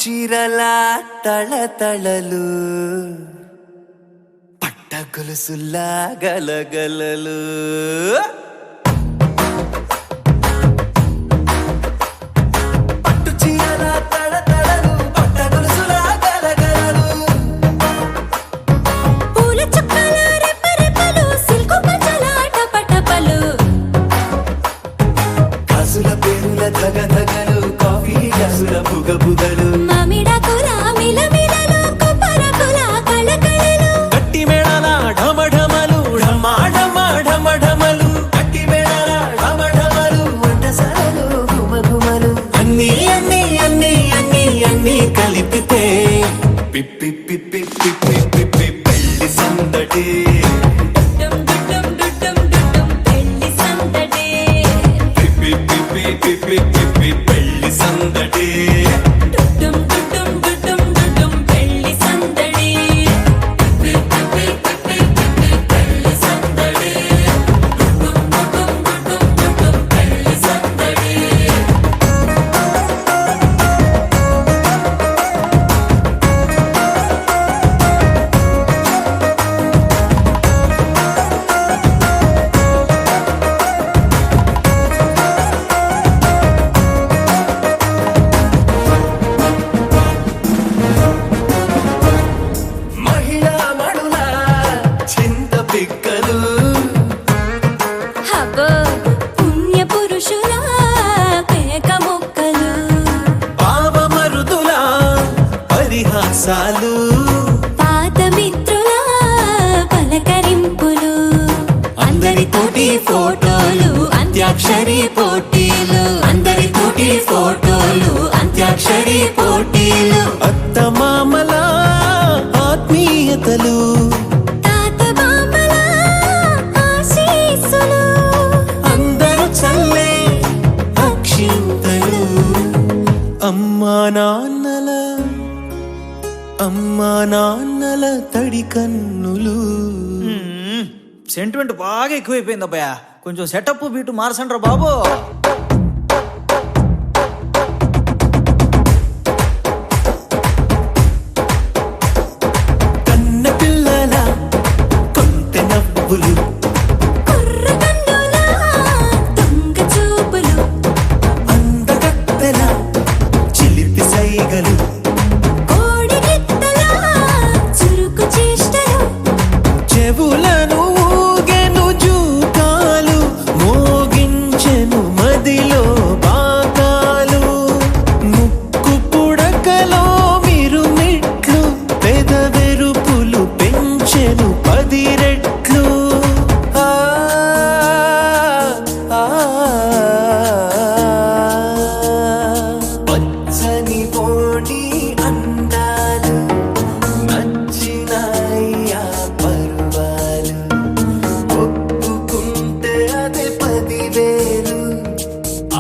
చీరల తళతళలు పట్ట గొలుసులా గలగలలు ధగధగలు కాఫీ గ్లాసుల బుగబుగలు మామిడాకుల మిలమిలలు కొబ్బరకుల కళకళలు గట్టి మేళాల ఢమఢమలు ఢమఢమఢమఢమలు గట్టి మేళాల ఢమఢమలు వంటసాలలు గుమగుమలు అన్నీ అన్నీ అన్నీ అన్నీ అన్నీ కలిపితే పిప్పి పిప్పి పిప్పి పిప్పి పెళ్లి సందడి పెళ్లి సందడి పెళ్లి సందడి పెళ్లి సందడి పెళ్లి సందడి సాలు పాత మిత్రుల పలకరింపులు అందరితోటి ఫోటోలు అంత్యాక్షరి పోటీలు అందరితోటి ఫోటోలు అంత్యాక్షరి పోటీలు అత్తమామల ఆత్మీయతలు తాత బామ్మల ఆశీస్సులు అందరూ చల్లే అక్షింతలు అమ్మా నాన్నల తడి కన్నులు. సెంటిమెంట్ బాగా ఎక్కువైపోయింది అబ్బాయా, కొంచెం సెటప్ బీటు మార్చండ్రా బాబు. కన్న పిల్లల కొంటె నవ్వులు అందగత్తెల చిలిపి సైగలు చెవులను ఊగెను జూకాలు మోగించెను మదిలో బాకాలు ముక్కు పుడకలో మిరుమిట్లు పెదవెరుపులు పెంచెను 10 రెట్లు. పచ్చని పోటీ అందాలు నచ్చినాయ్యా పరువాలు ఒప్పుకుంటే అదే 10,000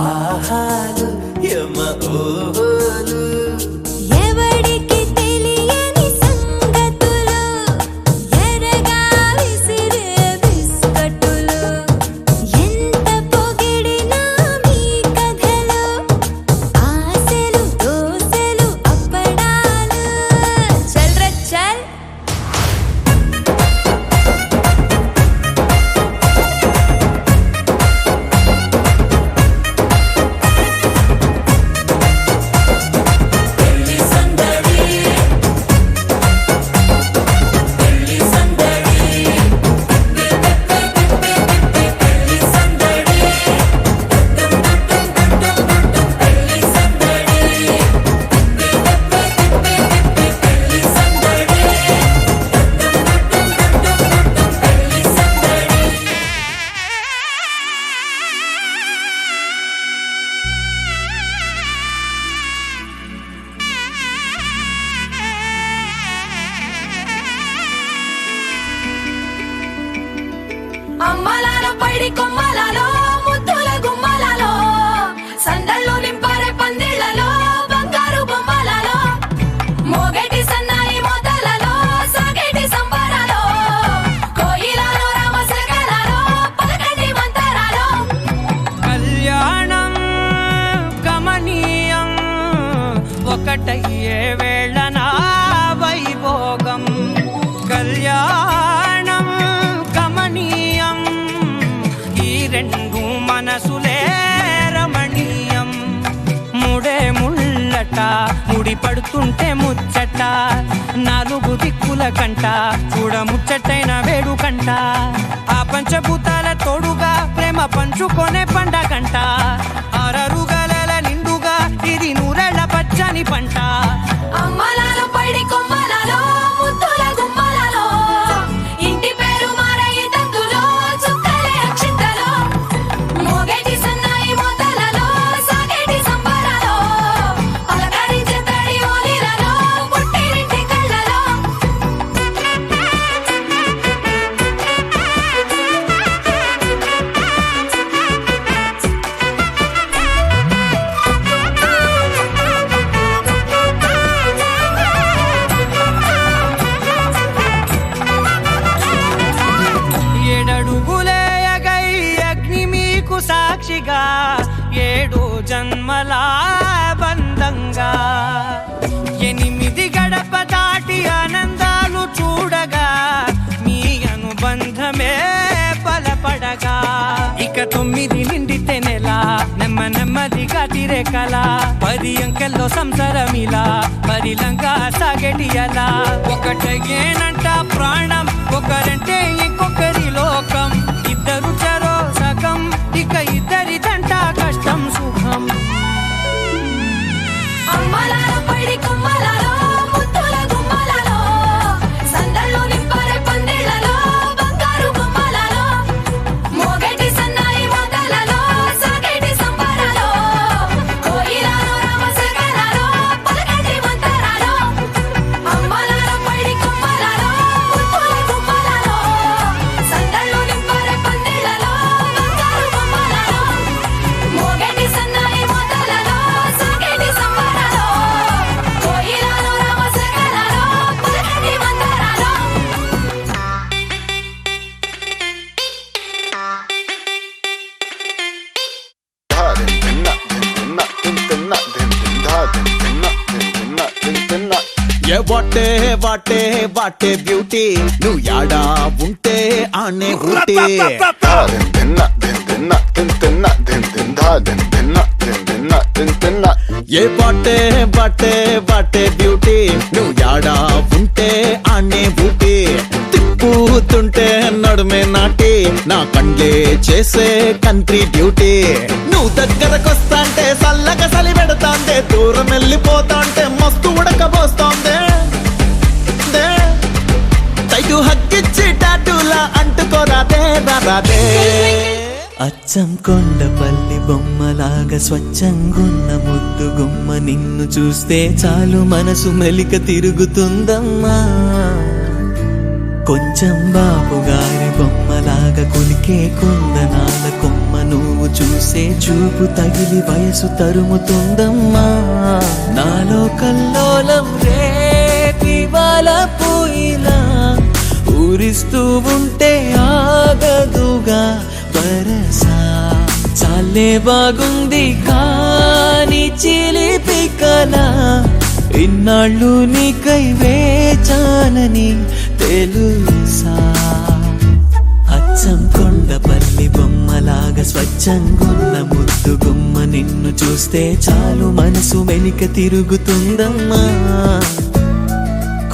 ఆహాలు యమ ఓహోలు. ఎవడికి తెలియని సంగతులు ఎరగా విసిరే బిస్కట్టులు ఎంత పొగిడినా మీ కథలు ఆశలు దోసెలు అప్పడాలు చల్ రే చల్. పెళ్లి సందడి పెళ్లి సందడి పెళ్లి సందడి పెళ్లి సందడి పెళ్లి సందడి పెళ్లి సందడి. అమ్మలాలో పైడి కొమ్మలలో ముద్దుల గుమ్మలలో సందళ్ళు నింపారే పందిళ్లలో బంగారు బొమ్మలలో మోగేటి సన్నాయి మోతలలో సాగేటి సంబరాలో కోయిలలో రామశకలలో పలకటి మంతరాలో కళ్యాణం గమనీయం ఓ ఒకటయ్యే వేళ నా వైభోగం కళ్యాణం కమనీయం ఈ రెండు మనసులే రమణీయం ముడే ముళ్ళట ముడి పడుతుంటే ముచ్చట నాలుగు దిక్కుల కంట చూడ ముచ్చటైన వేడుకంట ఆ పంచభూతాల తోడుగా ప్రేమ పంచుకొనే పండగంట ఆరరుగల నిండుగా ఇది నూరెళ్ళ పచ్చని పంట అమ్మలాలో పడి కొమ్మలలో ముద్దుల గుమ్మలలో ఇంటి పేరు మారయి తందులో చుక్కలే అక్షింతలో మోగేటి సన్నాయి మోతలలో సాగేటి సంబరాలో పలకరించే తడి ఓలిలలో పుట్టినింటి కళ్ళలో ఏడడుగులేయగై అగ్ని మీకు సాక్షిగా ఏడు జన్మల బంధంగా 8 గడప దాటి ఆనందాలు చూడగా మీ అనుబంధమే బలపడగా ఇక 9 నిండితే నెల నెమ్మదిగా తిరేకల 10 అంకెల్లో సంసారమిలా పరిలంగా సాగేటియలా ఒకటేనంట ప్రాణం ఒకరంటే ఇంకొకరి లోకం ఇద్దరు చరో సగం ఇక ఇద్దరిదంట కష్టం సుఖం అమ్మలాలో పడి కొమ్మలలో ముద్దుల గుమ్మలలో సందళ్ళు నింపరే పందిళ్ళలో బంగారు బొమ్మలలో మోగేటి సన్నాయి మోతలలో సాగేటి సంబరాలో కోయిలలో రామశకరాలో పలకటి మంతరాలో అమ్మలాలో పడి కొమ్మలలో ముద్దుల గుమ్మలలో సందళ్ళు నింపరే పందిళ్ళలో బంగారు బొమ్మలలో మోగేటి సన్నాయి మోతలలో సాగేటి సంబరాలో కోయిలలో రామశకరాలో పలకటి మంతరాలో ఏ వాటే వాటే వాటే బ్యూటీ నువ్వు యాడా ఉంటే ఆనే ఊటీ ఏ వాటే వాటే వాటే బ్యూటీ నువ్వు యాడా ఉంటే ఆనే ఊటీ తిప్పుతుంటే నడుమే నాటి నా కండ్లే చేసే కంట్రీ బ్యూటీ నువ్వు దగ్గరకొస్తాంటే సల్లగా సలి పెడతాందే దూరం వెళ్ళిపోతాంటే మస్తు ఉడకబోస్తోందే తైటు హక్కిచ్చి టాటూలా అంటుకోరాదే రాదే అచ్చం కొండపల్లి బొమ్మలాగా స్వచ్ఛంగున్న ముద్దు గుమ్మ నిన్ను చూస్తే చాలు మనసు మెలిక తిరుగుతుందమ్మా కొంచెం బాబుగారి బొమ్మలాగా కులికే కుందనాల కొమ్మ నువ్వు చూసే చూపు తగిలి వయసు తరుముతుందమ్మా నాలో కల్లోలం రేపివాల పూయిలా ఊరిస్తూ ఉంటే ఆగదుగా వరసా చాలే బాగుంది కానీ చిలిపి కల ఇన్నాళ్ళు నీకై వేచానని తెలుసా అచ్చం కొండపల్లి బొమ్మలాగా స్వచ్ఛంగున్న ముద్దు గుమ్మ నిన్ను చూస్తే చాలు మనసు వెనుక తిరుగుతుందమ్మా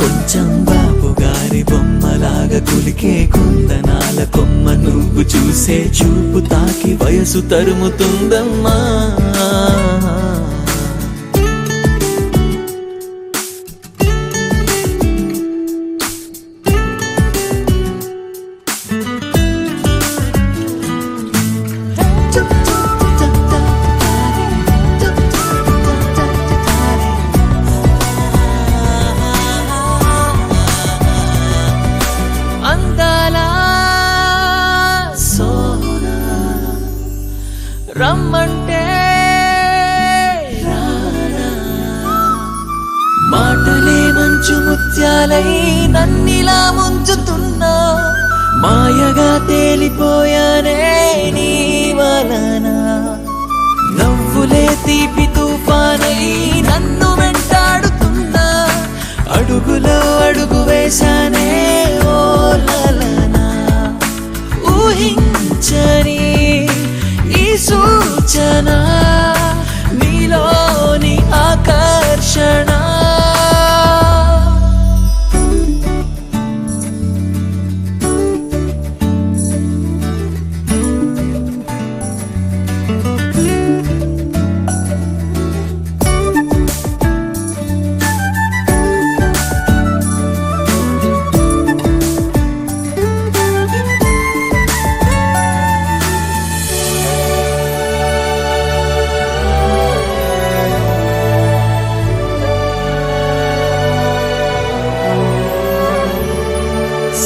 కొంచెం బాబుగారి బొమ్మలాగా కులికే కుందనాల కొమ్మ నువ్వు చూసే చూపు తాకి వయసు తరుముతుందమ్మా రమ్మంటే రానా మాటలే మంచు ముత్యాలై నన్నిలా ముంచుతున్నా మాయగా తేలిపోయానే నీ వలన నవ్వులే తీపి తుఫానై నన్ను వెంట అడుగులో అడుగు వేశానే ఓ లలనా ఊహించని ఈ సూచన నీలోని ఆకర్షణ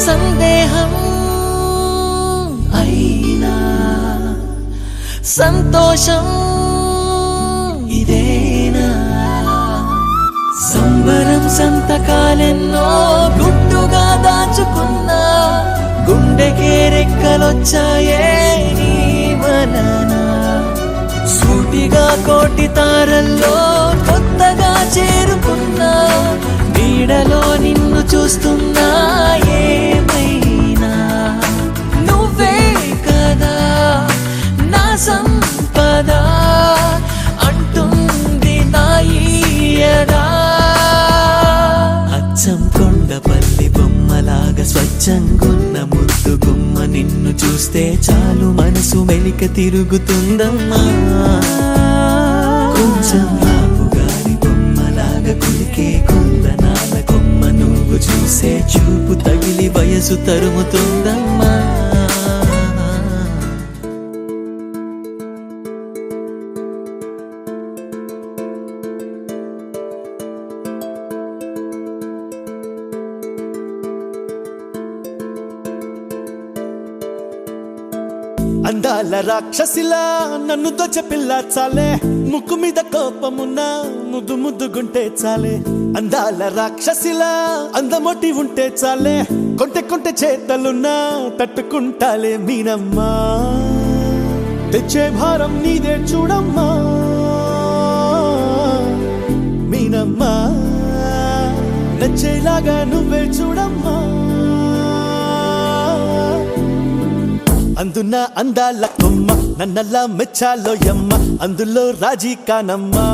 సందేహం అయినా సంతోషం ఇదేనా సంబరం సంతకాలెన్నో గుట్టుగా దాచుకున్నా గుండెకే రెక్కలొచ్చాయే నీ వలన సూటిగా కోటి తారల్లో కొత్తగా చేరుకున్నా నీడలో నిన్ను చూస్తున్నా ఏమైనా నువ్వే కదా నా సంపద అంటుంది నా ఈయదా అచ్చం కొండపల్లి బొమ్మలాగా స్వచ్ఛంగున్న ముద్దు గుమ్మ నిన్ను చూస్తే చాలు మనసు మెలిక తిరుగుతుందమ్మా కొంచెం రాపుగారి బొమ్మలాగా కులికే కొందనాల కొమ్మ నువ్వు చూసే చూపు తగిలి వయసు తరుముతుందమ్మా అందాల రాక్షసిలా నన్ను దోచపిల్ల చాలే ముక్కు మీద కోపమున్నా ముద్దు ముద్దుగుంటే చాలే అందాల రాక్షసిలా అందమొట్టి ఉంటే చాలే కొంటె కొంటె చేతలున్నా తట్టుకుంటాలే మీనమ్మా తెచ్చే భారం నీదే చూడమ్మా మీనమ్మా నచ్చేలాగా నువ్వే చూడమ్మా అందున అందాల కొమ్మ నన్నల్లా మెచ్చాలో యమ్మ అందులో రాజీ కానమ్మా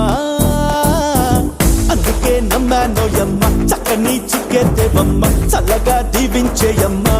అందుకే నమ్మానో యమ్మ చక్కని చిక్కేదేవమ్మ చల్లగా దీవించేయమ్మా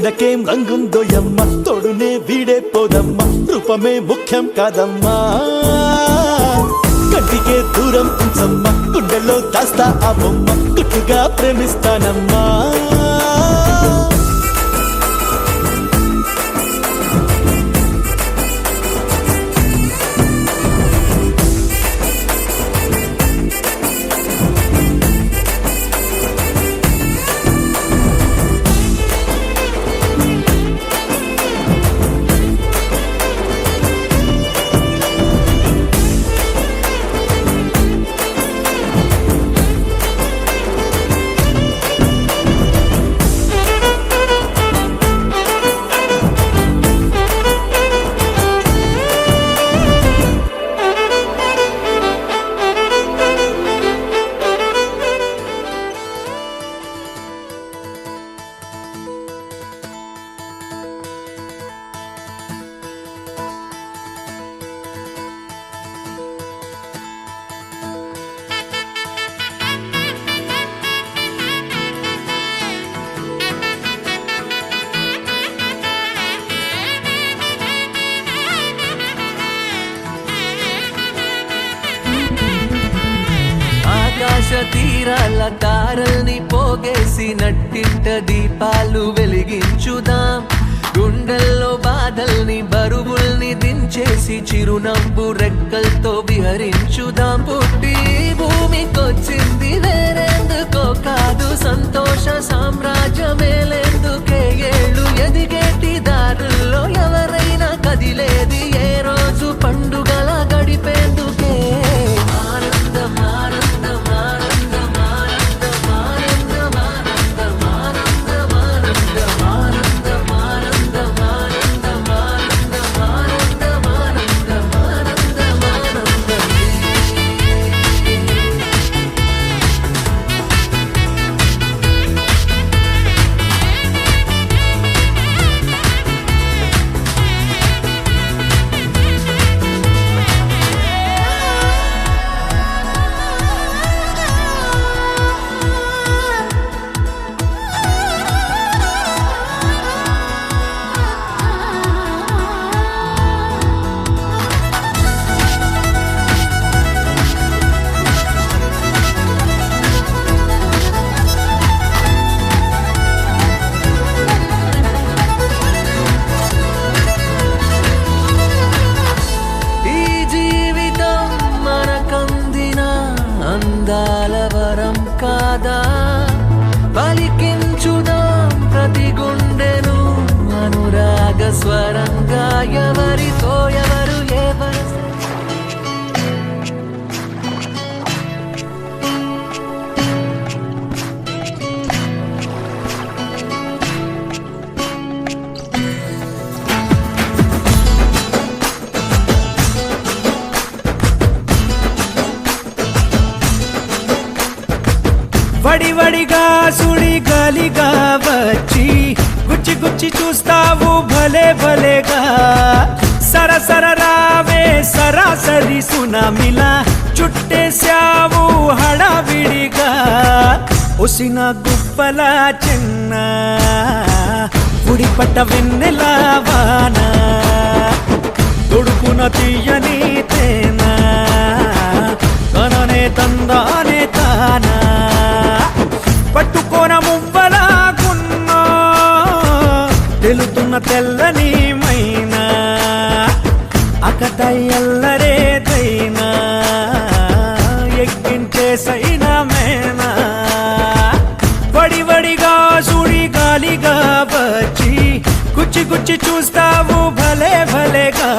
కిందకేం రంగుందో యమ్మ తోడునే వీడే పోదమ్మ రూపమే ముఖ్యం కాదమ్మా కంటికే దూరం ఉంచమ్మ గుండెల్లో దాస్తా ఆ బొమ్మ గుట్టుగా ప్రేమిస్తానమ్మా ఆకాశ తీరాల తారల్ని పోగేసి నట్టింట దీపాలు వెలిగించుదాం గుండెల్లో బాధల్ని బరువుల్ని దించేసి చిరునవ్వు రెక్కలతో విహరించుదాం పుట్టి భూమికొచ్చింది వేరేందుకో కాదు సంతోష సామ్రాజ్యమేలేందుకే ఏళ్ళు ఎదిగేటి దారుల్లో ఎవరైనా కదిలేది ఏ రోజు పండుగల గడిపేందుకే ఆనందం ఆనందం ఆనందం ఆనందం ఆనందం ఆనందం ఆనందం ఆనందం ఆనందం ఆనందం ఆనందం ఆనందం ఆనందం ఆనందం ఆనందం ఈ జీవితం మనకందిన అందాల వరం కాదా పలికించుదాం ప్రతి గుండెను అనురాగ స్వరంగా ఎవరితో ఎవరు ఎవరు వడివడిగా సుడి గాలిగా వచ్చి గుచ్చి గుచ్చి చూస్తావు భలే భలేగా సరసర రావే సరాసరి సునామిలా చుట్టేశావు హడావిడిగా ఉసిన గుప్పల చిన్న ఉడిపట్ట వెన్నెలా వాన తుడుపున తీయని తేనా తననే తందానే తానా పట్టుకోన మువ్వలాగున్నా తెలుతున్న తెల్లని మైనా అకతయ్యల్లరేదైనా ఎక్కించేసైనా మేనా వడివడిగా సుడి గాలిగా వచ్చి గుచ్చి గుచ్చి చూస్తావు భలే భలేగా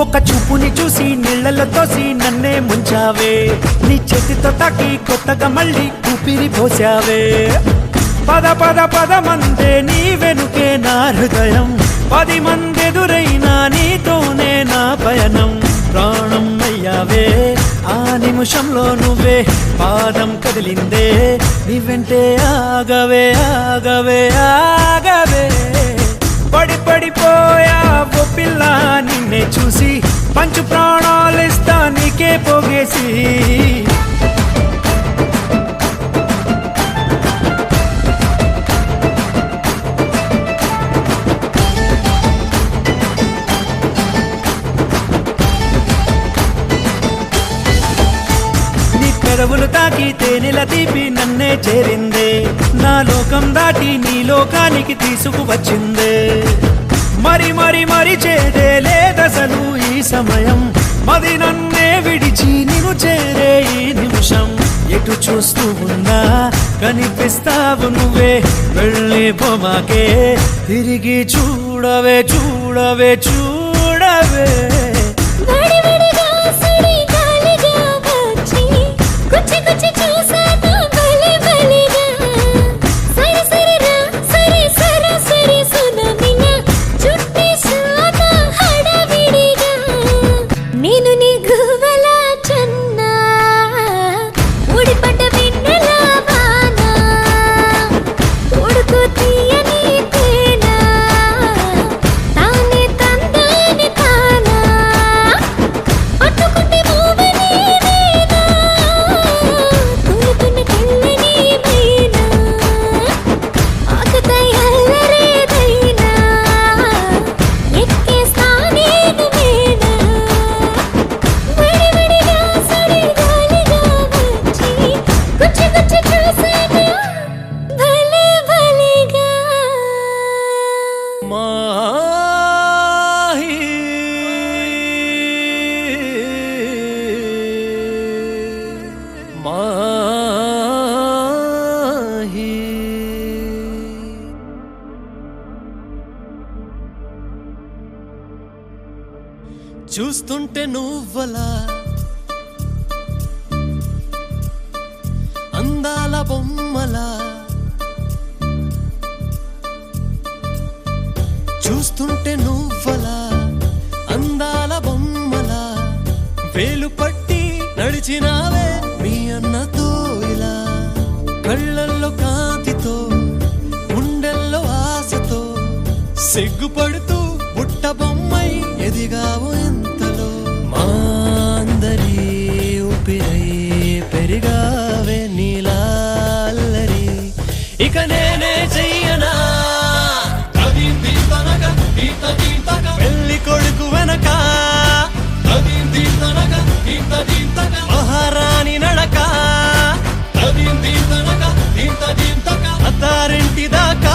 ఒక చూపుని చూసి నీళ్లలో తోసి నన్నే ముంచావే నీ చేతితో తాకి కొత్తగా మళ్ళీ ఊపిరి పోసావే పద పద పద మందే నీ వెనుకే నా హృదయం 10 మందెదురైనా నీతోనే నా పయనం ప్రాణం అయ్యావే ఆ నిమిషం నిమిషంలో నువ్వే పాదం కదిలిందే నీ వెంటే ఆగవే ఆగవే ఆగవే పడిపోయా ఓ పిల్ల నిన్నే చూసి పంచు ప్రాణాలిస్తా నీకే పోగేసి పెదవులు తాకి తేనెల తీపి నన్నే చేరిందే నా లోకం దాటి నీ లోకానికి తీసుకువచ్చిందే మరి మరి మరి చేదే లేదసలు ఈ సమయం మది నన్నే విడిచి నిన్ను చేరే ఈ నిమిషం ఎటు చూస్తూ ఉన్నా కనిపిస్తావు నువ్వే వెళ్ళి బొమ్మకే తిరిగి చూడవే చూడవే చూడవే వడివడిగా సుడి గాలిగా వచ్చి కుచ్చి కుచ్చి చూసాను బలి బలిగా సరి సరిరా సరి సరి సరి సునమినా చుట్టి సాన హడవిడిగా నేను నీ గువ్వల చన్నా ఊడిపడ్డ వెన్నెల వాన ఉడుకు తీయని తేనా తానే తందాని తానా పట్టుకుంటే మూవని నేనా తూలుతున్న కళ్ళని మైనా ఆకతాయి అల్లరేదైనా ఎక్కేస్తా నేను మేనా వడివడిగా సుడి గాలిగా వచ్చి కుచ్చి కుచ్చి చూసాను భలే భలేగా మాహి మాహి చూస్తుంటే నువ్వలా అందాల బొమ్మలా చూస్తుంటే నువ్వలా అందాల బొమ్మలా వేలు పట్టి నడిచినావే మీ అన్నతో ఇలా కళ్ళల్లో కాంతితో గుండెల్లో ఆశతో సిగ్గుపడుతూ బుట్ట బొమ్మై ఎదిగావు ఎంతలో మా అందరి ఊపిరై పెరిగావే నీలాల్లరి ఇక నేనే చెయ్యనా పెళ్లి కొడుకు వెనక మహారాణి నడక అత్తారింటి దాకా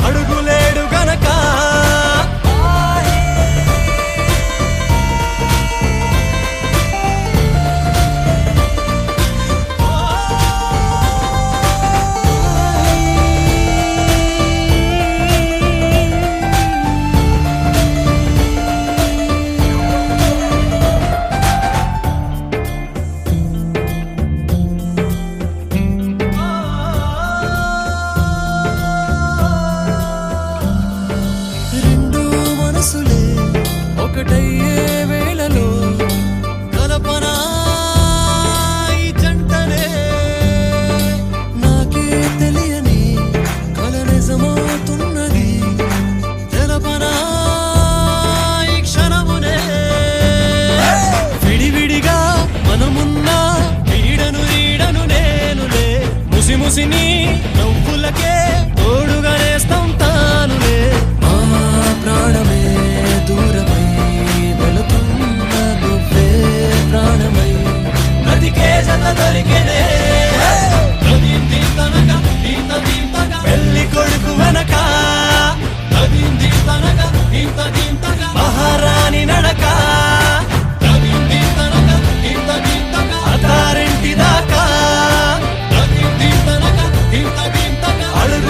అడుగులేడు గనక రెండు మనసులే ఒకటయ్యే వేళలో కల్పన ఈ జంటనే నాకే తెలియని కల నిజమవుతున్నది తెలపనా ఈ క్షణమునే విడివిడిగా మనమున్నా ఈడను ఈడను నేనులే ముసి ముసిని నవ్వులకే తోడుగా నేస్తాం తానులే మా ప్రాణమే దూరమై వెళుతున్న నువ్వే ప్రాణమై నదికే జత దొరికెనే పెళ్లి కొడుకు వెనక మహారాణి నడక అత్తారింటి దాకా అడుగు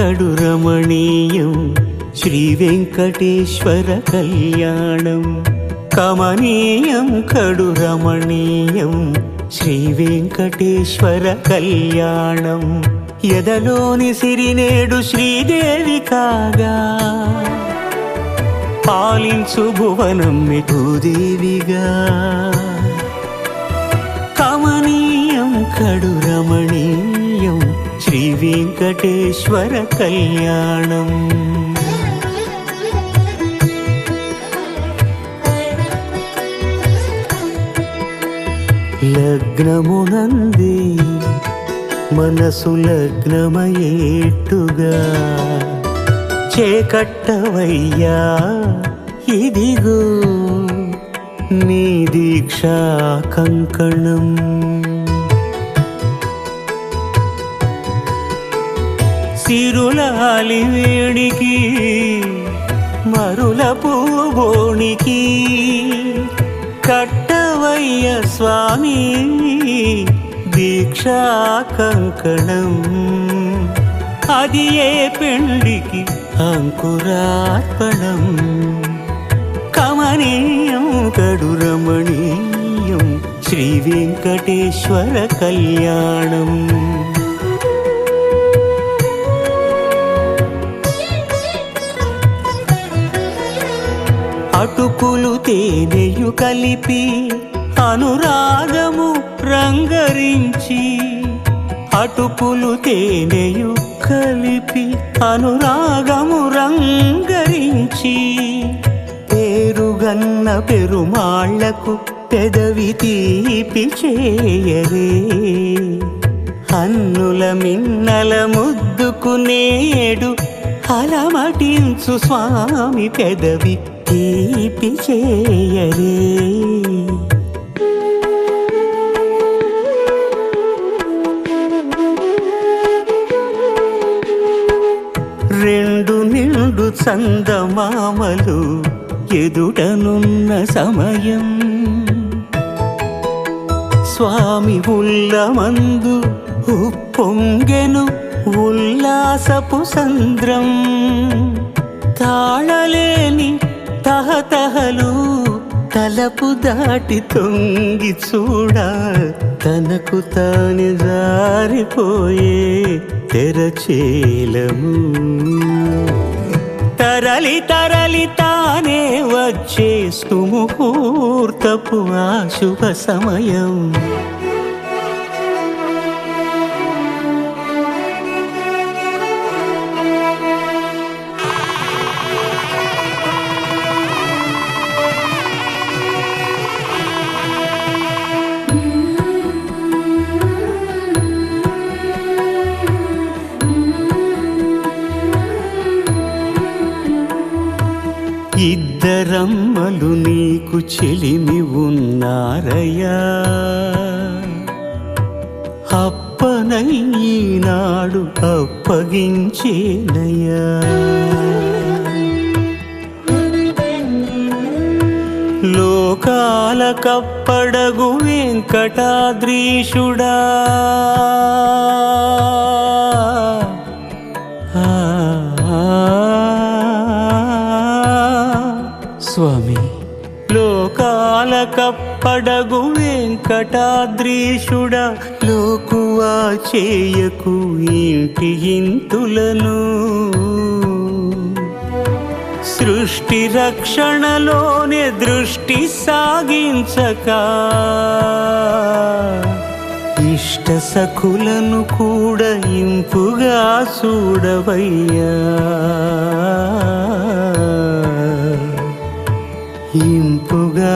కడు రమణీయం శ్రీ వెంకటేశ్వర కళ్యాణం కమనీయం కడు రమణీయం శ్రీ వెంకటేశ్వర కళ్యాణం ఎదలోని సిరినేడు శ్రీదేవి కాగా పాలించు భువనం భూదేవిగా కమనీయం కడు రమణీయం శ్రీ వెంకటేశ్వర కళ్యాణం లగ్నమునందే మనసు లగ్నమయేట్టుగా చేకట్టవయ్యా ఇదిగో నీ దీక్షా కంకణం సిరులాలి వేడికి మరుల పూబోనికి కట్టవయ్య స్వామి దీక్షా కంకణం అది ఏ పెండికి అంకురార్పణం కమనీయం కడు రమణీయం శ్రీ వెంకటేశ్వర కళ్యాణం అటుకులు తేనెయు కలిపి అనురాగము రంగరించి అటుకులు తేనెయు కలిపి అనురాగము రంగరించి పేరుగన్న పెరుమాళ్లకు పెదవి తీపి చేయరే అన్నుల మిన్నల ముద్దుకు నేడు అలమటించు స్వామి పెదవి తీపి చేయరే రెండు నిండు చందమామలు ఎదుటనున్న సమయం స్వామి ఉల్లమందు ఉప్పొంగెను ఉల్లాసపు సంద్రం తాళలేని తహతహలు తలపు దాటి తొంగి చూడ తనకు తాని జారిపోయే తెరచేలము తరలి తరలి తానే వచ్చే సుముహూర్తపు ఆ శుభ సమయం ఇద్దరమ్మలు నీకు చెలిమి ఉన్నారయ్యా అప్పనయ్యనాడు అప్పగించేనయ్యా లోకాల కప్పడగు వెంకటాద్రీషుడా స్వామి లోకాల కప్పడగు వెంకటాద్రీషుడా లోకువా చేయకు ఇంటి ఇంతులను సృష్టి రక్షణలోనే దృష్టి సాగించక ఇష్ట సఖులను కూడా ఇంపుగా చూడవయ్యా ఇంపుగా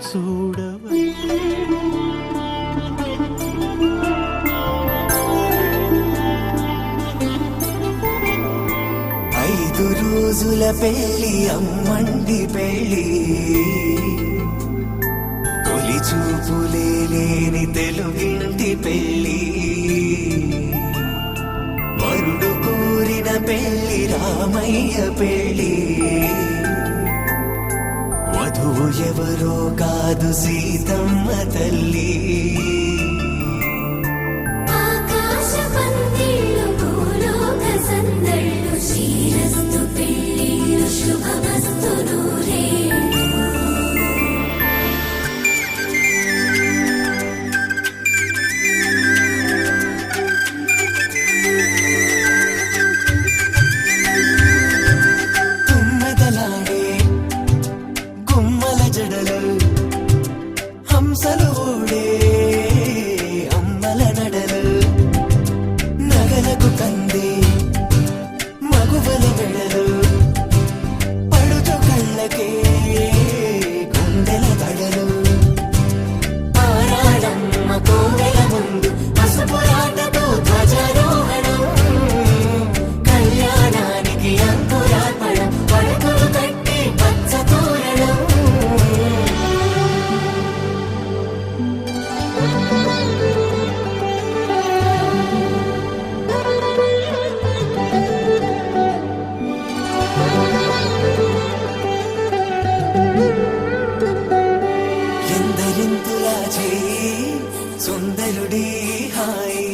చూడవయ్యా 5 రోజుల పెళ్లి అమ్మండి పెళ్లి తొలి చూపులే లేని తెలుగింటి పెళ్లి వరుడు కోరిన పెళ్లి రామయ్య పెళ్లి వధువు ఎవరో కాదు సీతమ్మ తల్లి ఆకాశ పందిరి పుట్టిల్లు భూలోక సందళ్ళు శ్రీరస్తు పెళ్ళిళ్ళు శుభమస్తు నూరేళ్ళు తుమ్మెదలాడే గుమ్మల జడలు హంసలు ఊడే అమ్మల నడలు నగలకు కంది మగువల మెడలు పడుచు కళ్ళకే గుండెల తడలు ఆరాడమ్మ కోవెల ముందు పసుపురాటతో ధ్వజారోహణం కళ్యాణానికి అంకురార్పణం పడకలు కట్టి పచ్చ తోరణం ఎందరింతులా చేయి సుందరుడి హాయి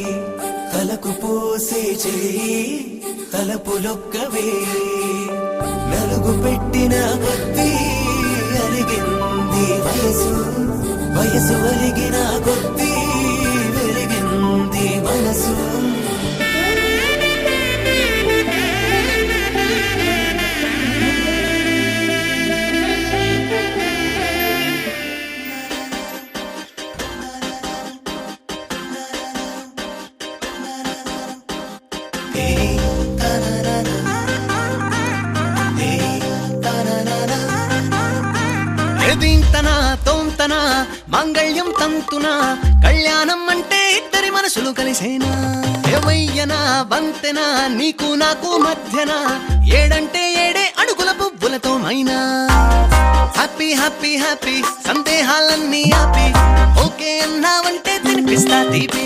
తలకు పోసే చేయి తలపులొక్కవే నలుగు పెట్టిన కొద్దీ అలిగింది వయసు వయసు అలిగిన కొద్దీ వెలిగింది మనసు ఎదింతనా తోంతనా మాంగళ్యం తంతునా కళ్యాణం అంటే ఇద్దరి మనసులు కలిసేనా ఏవయ్యనా బంతెనా నీకు నాకు మధ్యన ఏడంటే ఏడే అడుగుల పువ్వులతో మైనా హ్యాపీ హ్యాపీ హ్యాపీ సందేహాలన్నీ ఆపి ఓకే అన్నావంటే తినిపిస్తా తీపి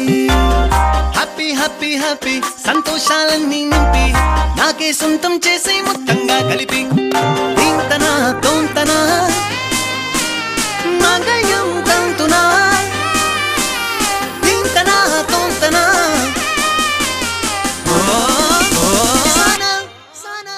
హ్యాపీ హ్యాపీ హ్యాపీ సంతోషాలన్నీ నింపి నాకే సొంతం చేసే మొత్తంగా కలిపి దీంతనా తోంతనా మాంగళ్యం తంతునా దీంతనా తోంతనా సానా సానా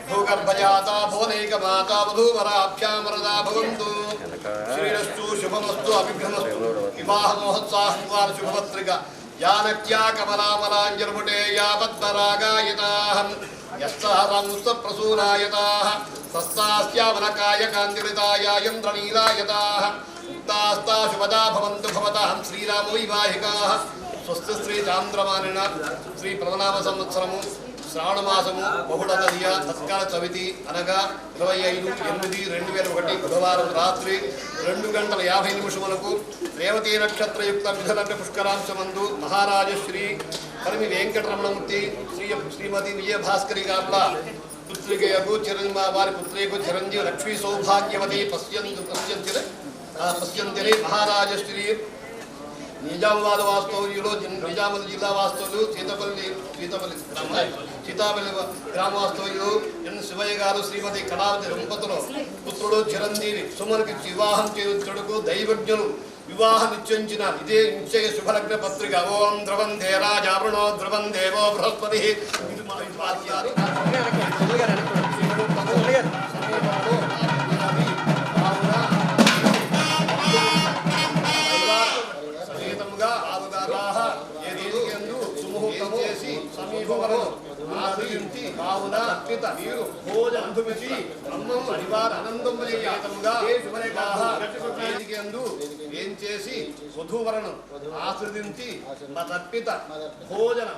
భూగర్భజాతా భువనైకమాతా వధూవరాభ్యామరదా భవంతు శ్రీరస్తు శుభమస్తు అభిభ్రమస్తు వివాహ మహోత్సాహ శుభపత్రిక యానక్యా కమలామలాంజర్ముటే యా పద్మరాగాయతాః యస్సహరంసప్రసూనాయతాః సస్తాస్యావనకాయ కాంతిరితాయా ఇంద్రనీలాయతాః ఉక్తాస్తా శుభదా భవంతు భవతః శ్రీరామో వివాహికాః స్వస్తి శ్రీ చాంద్రమానిన శ్రీ ప్లవనామ సంవత్సరము శ్రావణమాసము బహుళతదియ తత్కాల చవితి అనగా 25/8/2001 బుధవారం రాత్రి 2:50 రేవతీ నక్షత్రయుక్త మిథున పుష్కరాంశమందు మహారాజశ్రీ పరిమి వెంకటరమణమూర్తి శ్రీమతి విజయభాస్కరి గార్ల పుత్రికయకు వారి పుత్రికు చిరంజీవి లక్ష్మీ సౌభాగ్యవతి పశ్యంతిరే మహారాజశ్రీ నిజామాబాద్ వాస్తవ్యులు నిజామాబాద్ జిల్లా వాస్తవ్యులు సీతాపల్లి గ్రామ వాస్తవ్యులు ఎన్ శివయ్య గారు శ్రీమతి కళావతి దంపతులు పుత్రుడు చిరంజీవి సుమనికి వివాహం చేయుటకు దైవజ్ఞులు వివాహ నిశ్చయించిన ఇదే నిశ్చయ శుభలగ్న పత్రిక. ఓం ద్రవందే రాజావృణో ద్రవం దేవో బృహస్పతి. ఇది మా వాక్యాలు. సమేతముగా ఆవుదారాహ ఏదేందు సుముహూర్తము చేసి సమీపవరను ఆశ్రయించి కావున అర్పిత మీరు భోజనందుమిచి బ్రహ్మం పరివార ఆనందము చేతముగా వేదికందు ఏం చేసి వధూవరను ఆశ్రదించి తర్పిత భోజన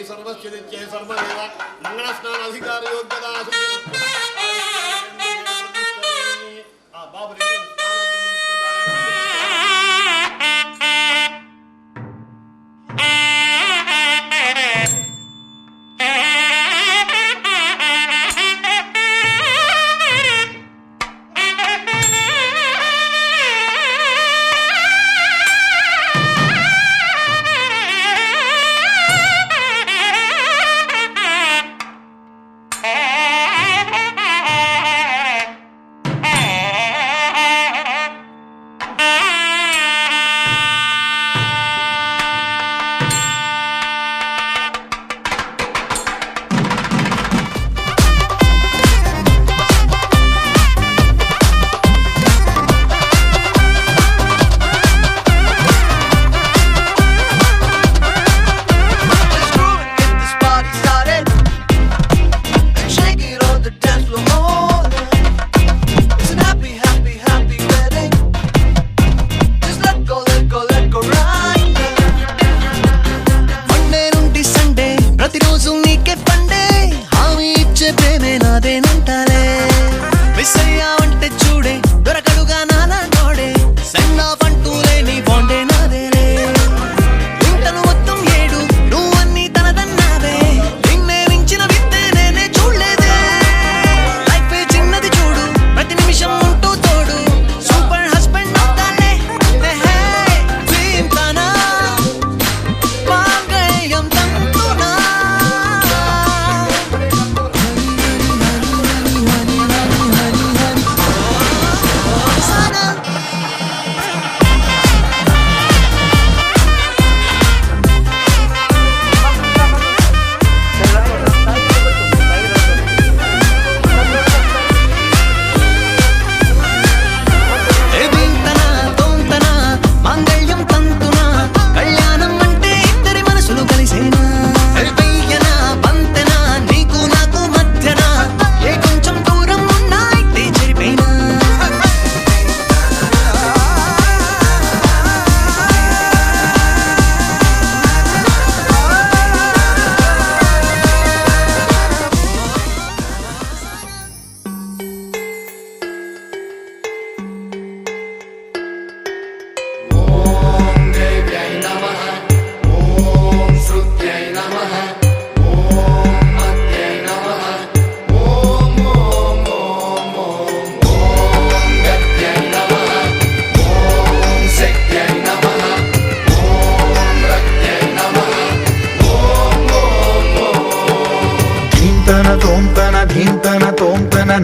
सर्वस्य नित्ये सर्वदेव मंगल स्नान अधिकार योग्यता बाबू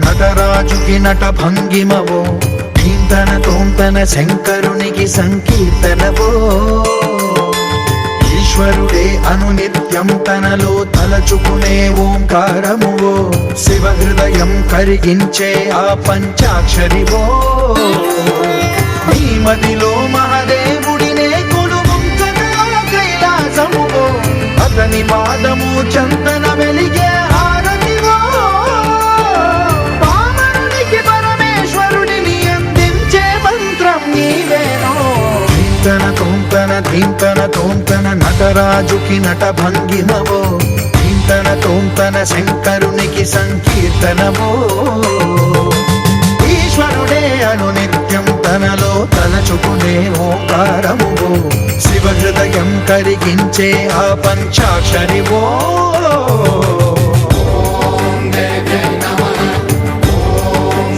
నటరాజుకి నట భంగిమవో ధీంతన తోంతన శంకరునికి సంకీర్తనవో ఈశ్వరుడే అనునిత్యం తనలో తలచుకునే ఓంకారమువో శివ హృదయం కరిగించే ఆ పంచాక్షరివో నీ మదిలో మహాదేవుడినే కొలువుంచగా కైలాసమువో అతని పాదము చందన వెలిగే హారతివో పామరునికి పరమేశ్వరుడిని అందించే మంత్రం నీవేనో ధీంతన తోంతన ధీంతన తోంతన నటరాజుకి నట భంగిమవో ధీంతన తోంతన శంకరునికి సంకీర్తనవో ఈశ్వరుడే అనునిత్యం తనలో తలచుకునే ఓంకారమువో శివ హృదయం కరిగించే ఆ పంచాక్షరివో ఓం దేవ్యై నమః ఓం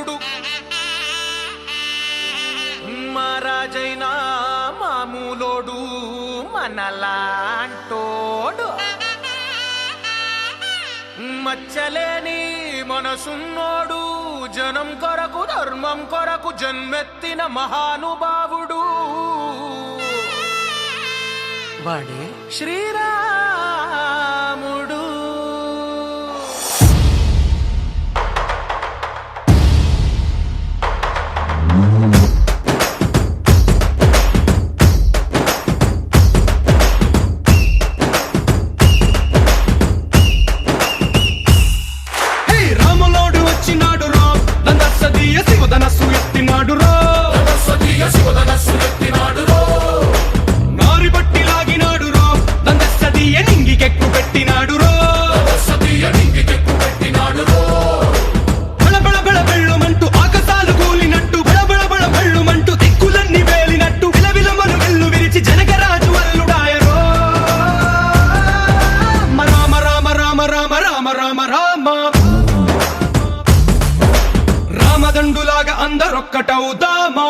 సూర్యుడు మహారాజైనా మామూలోడు మనలాంటోడు మచ్చలేని మనసున్నోడు జనం కొరకు ధర్మం కొరకు జన్మెత్తిన మహానుభావుడు వాడే శ్రీరాముడు. రామదండులాగా అందరొక్కటవుదామా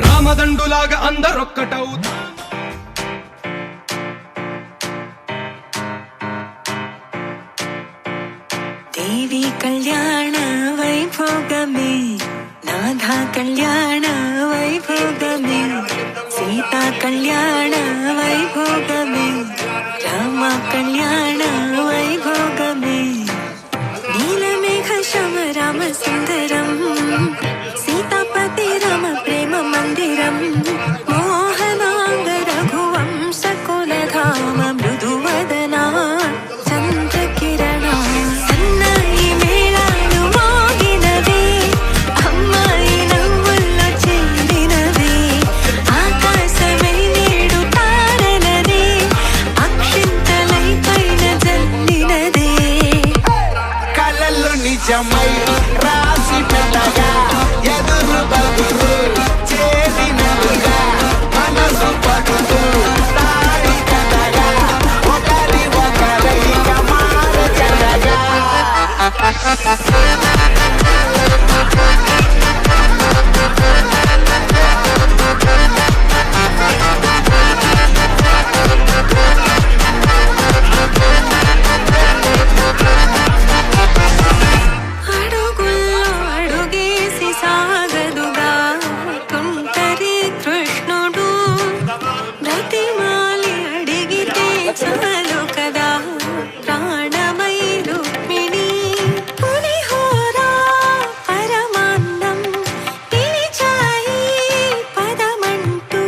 రామదండులాగా అందరొక్కటవుదా దేవి కళ్యాణ వైభోగమే నాథ కళ్యాణ వైభోగమే సీతా కళ్యాణ వైభోగమే రామ కళ్యాణ వైభోగమే నీలమేఘ శమ రామ సుందరం సీతాపతి రామ ప్రేమ మందిరం మోహనాంగ రఘువంశకులధామ మృదువదనా చంద్రకిరణ సన్నాయి మేళాలు మోగినవే అమ్మాయి నవ్వుల్లో చెందినవే ఆకాశమై నేడు తారలదే అక్షింతలై పైన జల్లినదే కలలు నిజమై రాసి పెట్టగా ఎదురు బదురు చేసినట్టుగా మనసు పడుతూ తాడి కథగా ఒకరి ఒకరైక మారచడగా అడుగుల్లో అడుగేసి సాగదుగా తుంటరి కృష్ణుడు బ్రతిమాలి అడిగితే చాలు కదా ప్రాణమై రుక్మిణి పులిహోర పరమాన్నం పిలిచాయి పదమంటూ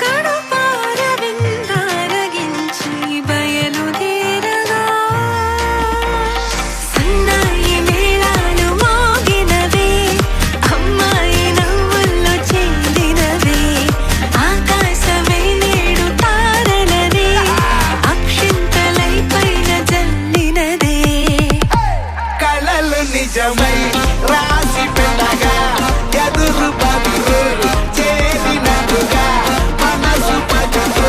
కడుపార విందారగించి బయలుదేరగా సన్నాయి మేళాలు మోగినవే అమ్మాయి నవ్వుల్లో చెందినవే ఆకాశమై నేడు తారలదే అక్షింతలై పైన జల్లినదే కలలు నిజమై రాసి పెట్టగా ఎదురు బదురు చేసినట్టుగా మనసు పడుతూ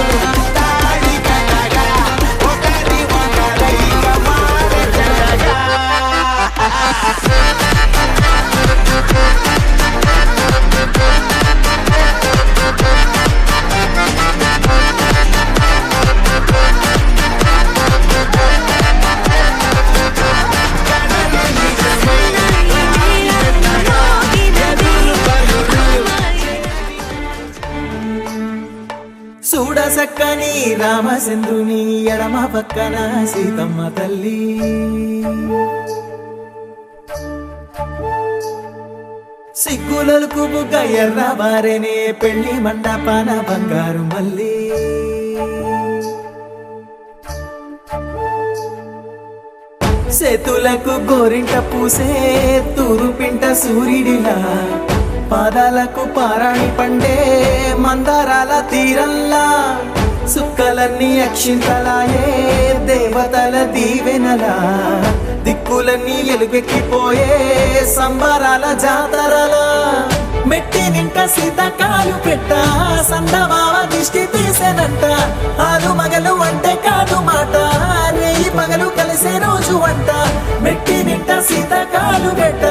తాడి కథగా ఒకరి ఒకరైక మారచడగా సక్కని రామచంద్రుని ఎడమ పక్కన సీతమ్మ తల్లి. సిగ్గులకు బుగ్గ ఎర్ర బారెనే పెళ్లి మండపాన బంగారు మల్లి. చేతులకు గోరింట పూసే తూరుపింట సూర్యుడిలా, పాదాలకు పారాణి పండే మందారాల తీరల్లా, సుక్కలన్నీ అక్షింతలాయే దేవతల దీవెనలా, దిక్కులన్నీ ఎలుగెక్కిపోయే సంబరాల జాతరలా. మెట్టి నింట సీతకాలు పెట్ట సందమావ దిష్టి తీసేనంట, ఆలు మగలు అంటే కాదు మాట, రేయి పగలు కలిసే రోజు అంట. మెట్టి నింట సీతకాలు పెట్ట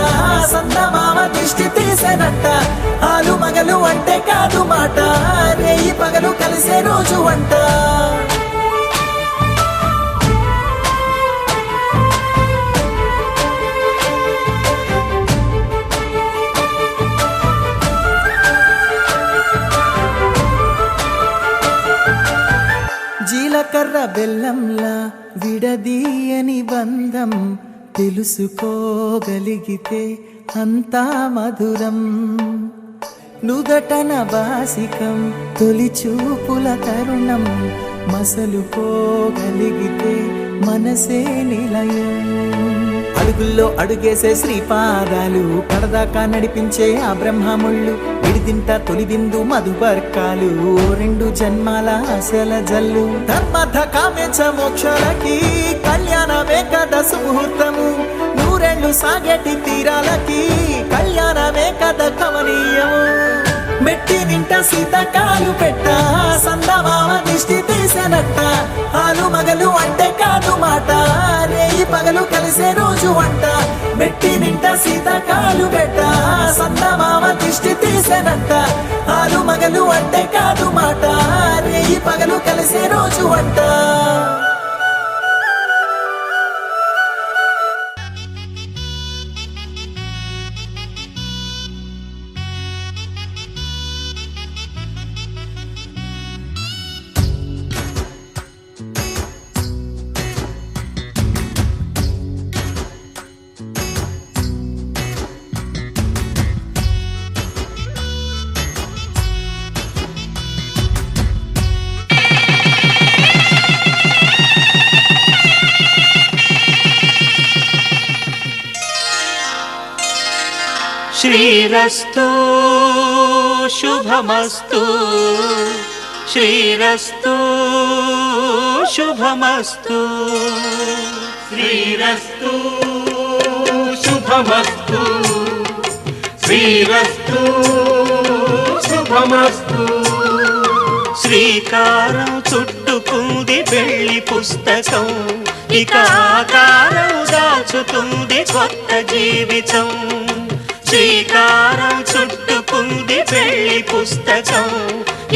సందమావ దిష్టి తీసేనంట, ఆలు మగలు అంటే కాదు మాట, రేయి పగలు కలిసే రోజు అంట. జీలకర్ర బెల్లంలా విడదీయని బంధం, తెలుసుకోగలిగితే అంతా మధురం. నుదటన బాసికం తొలి చూపుల తరుణం, మసలుకోగలిగితే మనసే నిలయం. అడుగుల్లో అడుగేసే శ్రీపాదాలు, కడదాకా నడిపించే ఆ బ్రహ్మముళ్ళు, విడిదింట తొలి బిందు మధుబర్కాలు, రెండు జన్మాల ఆశల జల్లు. ధర్మర్థ కామేచ మోక్షలకి కళ్యాణమే కథ సుముహూర్తము, నూరెళ్ళు సాగేటి తీరాలకి కళ్యాణమే కథ కమనీయము. మెట్టి నింట సీతకాలు పెట్ట సందమావ దిష్టి తీసేనట్ట, ఆలు మగలు అంటే కాదు మాట, రేయి పగలు కలిసే రోజు అంట. మెట్టి నింట సీతకాలు పెట్ట సందమావ దిష్టి తీసేనట్ట, ఆలు మగలు అంటే కాదు మాట, రేయి పగలు కలిసే రోజు అంట. శ్రీరస్తు శుభమస్తు, శ్రీరస్తు శుభమస్తు, శ్రీరస్తు శుభమస్తు, శ్రీరస్తు శుభమస్తు. శ్రీకారం చుట్టుకుంది పెళ్లి పుస్తకం, ఇక ఆకారం దాచుతుంది కొత్త జీవితం. శ్రీకారం చుట్టుకుంది పెళ్లి పుస్తకం,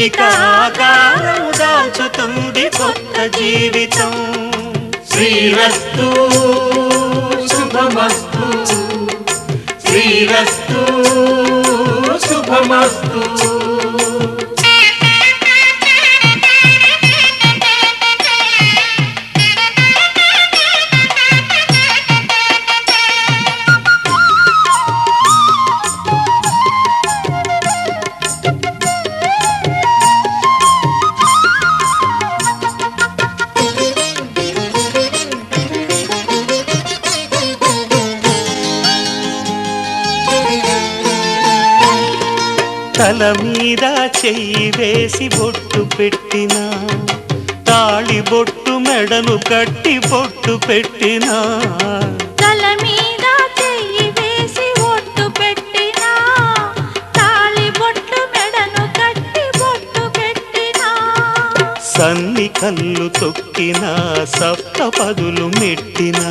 ఇక ఆకారం దాచుతుంది కొత్త జీవితం. శ్రీరస్తు శుభమస్తు, శ్రీరస్తు శుభమస్తు. తల మీద చెయ్యి వేసి బొట్టు పెట్టినా, తాళి బొట్టు మెడను కట్టి బొట్టు పెట్టినా, తల మీద చెయ్యి వేసి బొట్టు పెట్టినా, తాళి బొట్టు మెడను కట్టి బొట్టు పెట్టినా, సన్ని కళ్ళు తొక్కినా సప్త పదులు మెట్టినా,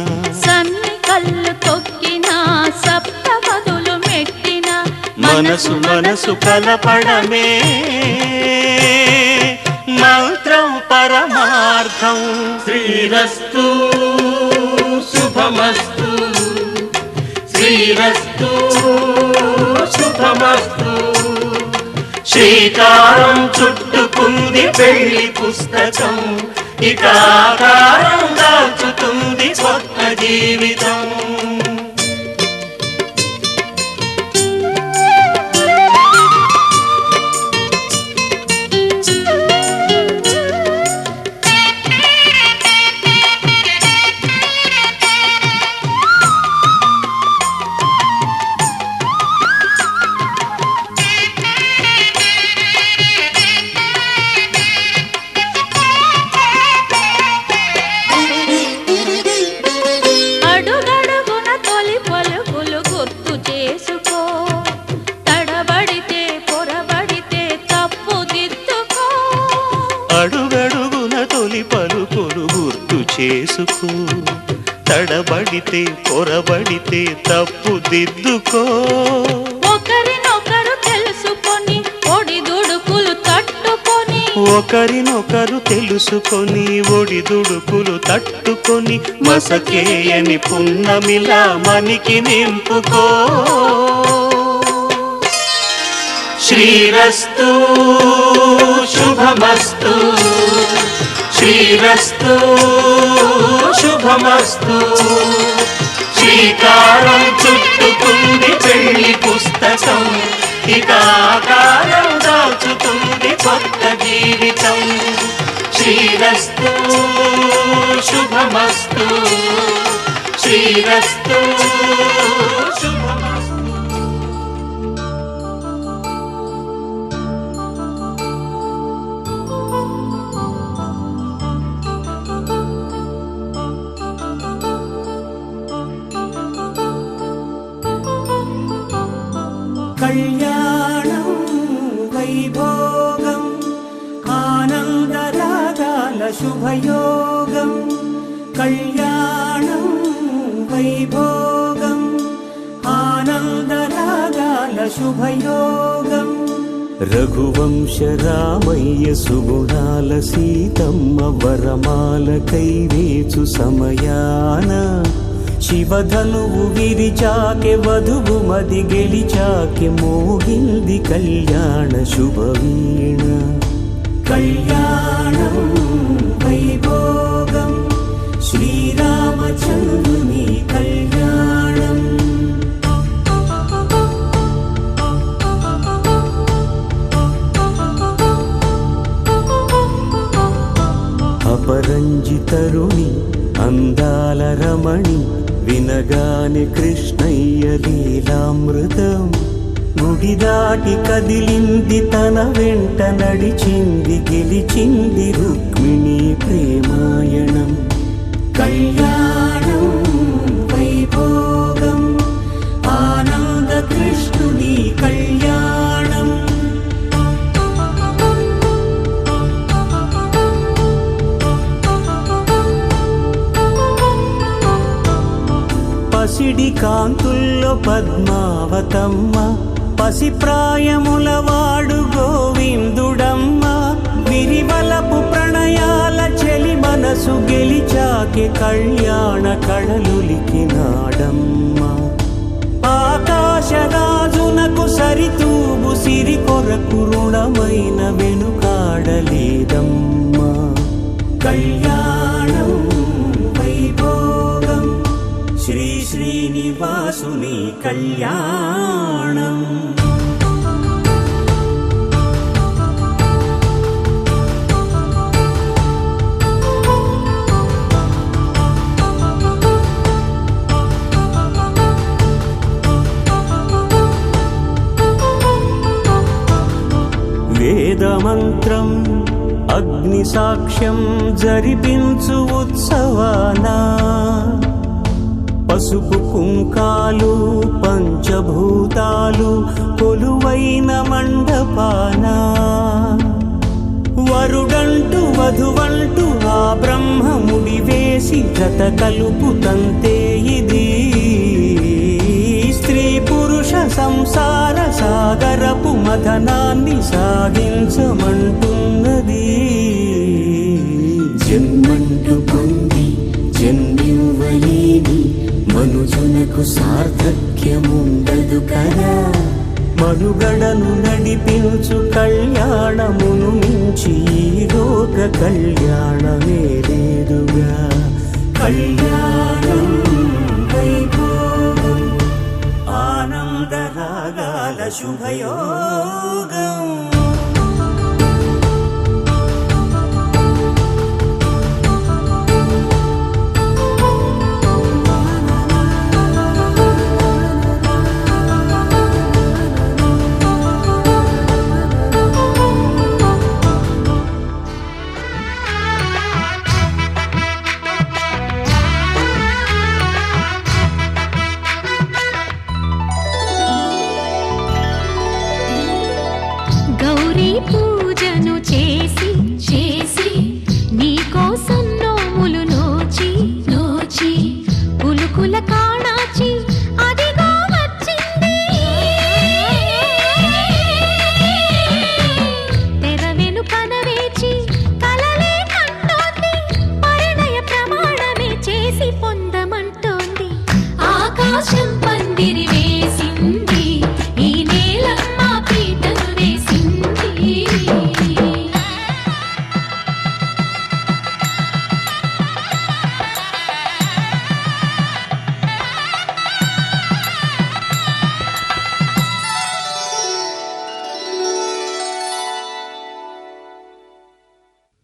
సన్ని కళ్ళు తొక్కినా సప్త పదులు మెట్టినా, మనసు మనసు కలపడమే మంత్రం పరమార్థం. శ్రీరస్తు శుభమస్తు, శ్రీరస్తు శుభమస్తు. శ్రీకారం చుట్టుకుంది పెళ్లి పుస్తకం, ఇక ఆకారం దాచుతుంది కొత్త జీవితం. అడుగడుగున తొలి పలుకులు గుర్తు చేసుకో, తడబడితే పొరబడితే తప్పు దిద్దుకో. అడుగడుగున తొలి పలుకులు గుర్తు చేసుకో, తడబడితే పొరబడితే తప్పు దిద్దుకో. ఒకరినొకరు తెలుసుకొని ఒడిదుడుకులు తట్టుకొని, ఒకరినొకరు తెలుసుకొని ఒడిదుడుకులు తట్టుకొని, మసకేయని పున్నమిలా మనికి నింపుకో. శ్రీరస్తు శుభమస్తు, శ్రీరస్తు శుభమస్తు. శ్రీకారం చుట్టుకుంది పెళ్లి పుస్తకం, ఇక ఆకారం దాచుతుంది కొత్త జీవితం. శ్రీరస్తు శుభమస్తు, శ్రీరస్తు శుభమస్తు. కళ్యాణం వైభోగం ఆనందరాగాల శుభయోగం. కళ్యాణం వైభోగం ఆనందరాగాల శుభయోగం. రఘువంశ రామయ్య సుగుణాల సీతమ్మ వరమాల కైవేచు సమయాన, శివధనువు విరిచాకె వధువు మది గెలిచాకె మోగింది కళ్యాణ శుభవీణ. కళ్యాణం వైభోగం శ్రీరామచంద్రుని కళ్యాణం. అపరంజితరుణి అందాల రమణి, వినగానే కృష్ణయ్య లీలామృతం. గుడి దాటి కదిలింది తన వెంట నడిచింది, గెలిచింది రుక్మిణి ప్రేమాయణం. కళ్యాణం వైభోగం ఆనంద కృష్ణుని కళ్యాణం. పసిడి కాంతుల్లో పద్మావతమ్మ, పసిప్రాయముల వాడు గోవిందుడమ్మ. విరివలపు ప్రణయాల చెలి మనసు గెలిచాకె కళ్యాణ కళలులికినాడమ్మ. ఆకాశరాజునకు సరితూబు సిరి కొరకు రుణమైన వెనుకాడలేదమ్మ. కళ్యాణం వైభోగం శ్రీ శ్రీనివాసుని కళ్యాణం. వేదమంత్రం అగ్ని సాక్ష్యం జరిపించు ఉత్సవానా, పసుపు కుంకాలు పంచభూతాలు కొలువైన మండపాన. వరుడంటూ వధువంటూ ఆ బ్రహ్మముడి వేసి జత కలుపుతంతే ఇది. స్త్రీ పురుష సంసార సాగరపు మథనాన్ని సాగించమంటున్నది. జన్మంటూ పొంది జన్మివ్వలేని మనుజునకు సార్థక్యముండదు కదా. మనుగడను నడిపించు కళ్యాణమును మించి ఈ లోక కళ్యాణమే లేదుగా. కళ్యాణం వైభోగం ఆనందరాగాల శుభయోగం. గౌరీ పూజను చేసి చేసి నీకోసం నోములు నోచి నోచి కులుకుల కాణాచి అదిగో వచ్చింది. తెర వెనుకన వేచి కలలే కంటోంది. పరిణయ ప్రమాణమే చేసి పొందమంటోంది. ఆకాశం పందిరి వేసింది, ఈ నేలమ్మ పీటను వేసింది.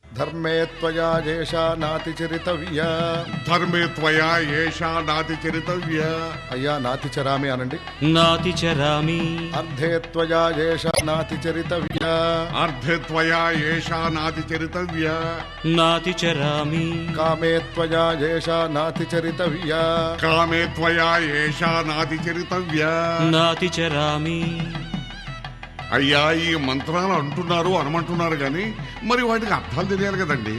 ధర్మే త్వయా ఏషా నాతిచరితవ్యా. ధర్మే త్వయా ఏషా నాతి చరితవ్య. అయ్యా నాతిచరామి అనండి. నాతిచరామి. అర్ధే త్వయా ఏషా నాతిచరితవ్యా. అర్ధే త్వయా ఏషా నాతి చరితవ్య. నాతిచరామి. కామే త్వయా ఏషా నాతిచరితవ్యా. కామే త్వయా ఏషా నాతి చరితవ్య. నాతిచరామి. అయ్యా ఈ మంత్రాలు అంటున్నారు అనమంటున్నారు గాని మరి వాటికి అర్థాలు తెలియాలి కదండి,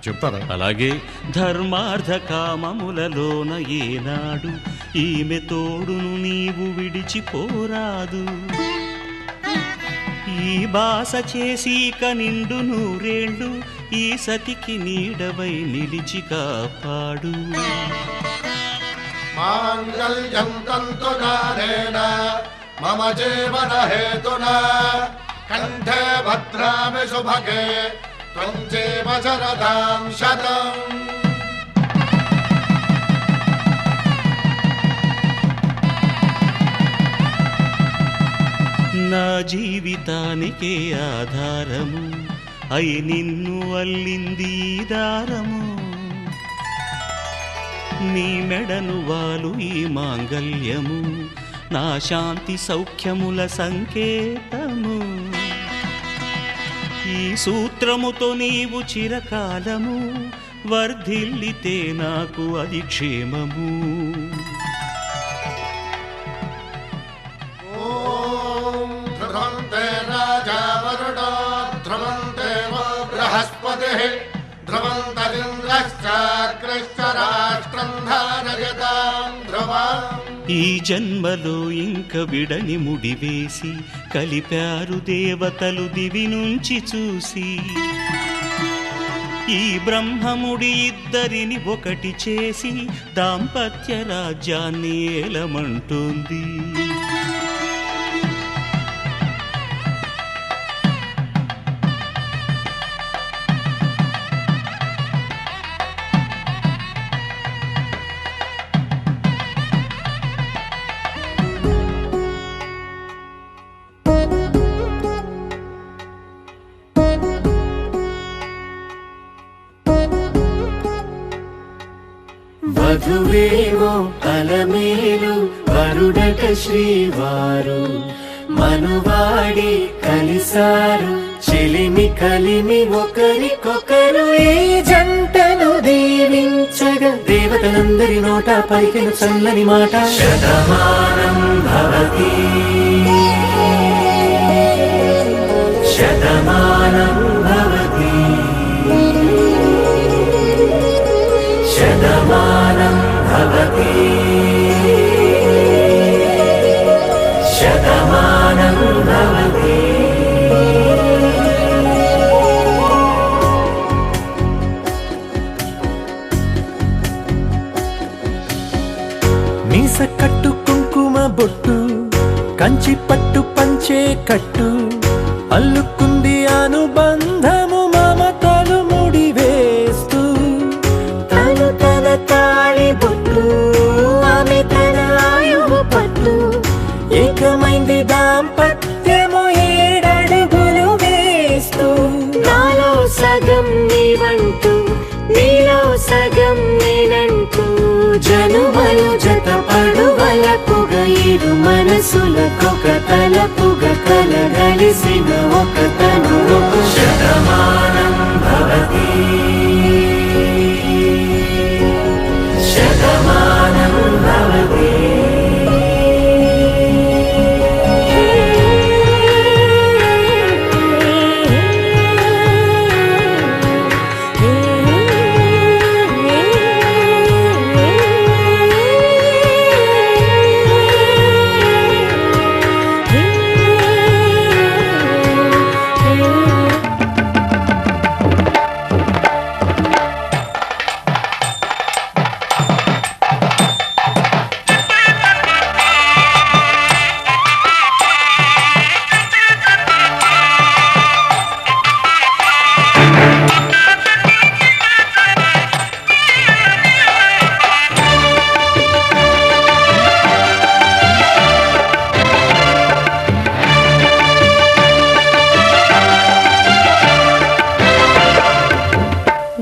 చెప్తారా? అలాగే ధర్మార్థ కామములలోన ఏనాడు ఈమె తోడును నీవు విడిచిపోరాదు. ఈ బాస చేసి నిండు నూరేళ్ళు ఈ సతికి నీడవై నిలిచి కాపాడు. మాంగళ్యం తంతునానేన మమ జీవన హేతునా కంఠే భద్రామి శుభగే త్వం జీవ శరదాం శతం. నా జీవితానికే ఆధారము అయి నిన్ను అల్లింది ఈ దారము. నీ మెడను వాలు ఈ మాంగల్యము నా శాంతి సౌఖ్యముల సంకేతము. ఈ సూత్రముతో నీవు చిరకాలము వర్ధిల్లితే నాకు అది క్షేమము. ఓం ధ్రువంతే రాజా వరుణో ధ్రువంతే బృహస్పతిః ధ్రువంతరింద్రశ్చాగ్రశ్చ రాష్ట్రం ధారయతాం ధ్రువం. ఈ జన్మలో ఇంక విడని ముడివేసి కలిపారు దేవతలు దివి నుంచి చూసి. ఈ బ్రహ్మముడి ఇద్దరిని ఒకటి చేసి దాంపత్య రాజ్యాన్ని ఏలమంటోంది. వధువేవో అలమేలు వరుడట శ్రీవారు మనువాడి కలిసారు చెలిమి కలిమి ఒకరికొకరు. ఈ జంటను దీవించగా దేవతలందరి నోట పలికిన చల్లని మాట శతమానం భవతి శతమానం భవతి శతమానం భవతి శతమానం భవతి. మీస కట్టు కుంకుమ బొట్టు కంచి పట్టు పంచే కట్టు అల్లుకుంది అనుబంధము మమతలు ముడివేస్తూ తను తన తాళి బొట్టు ఆమె తన ఆయువు పట్టు ఏకమైంది దాంపత్యము 7 అడుగులు వేస్తూ నాలో సగం నీవంటూ నీలో సగం నేనంటూ జనుమలు జత పడువలపుగ ఇరు మనసులకొక తలపుగ కలగలిసిన ఒక తను శతమానం భవతి శతమానం భవతి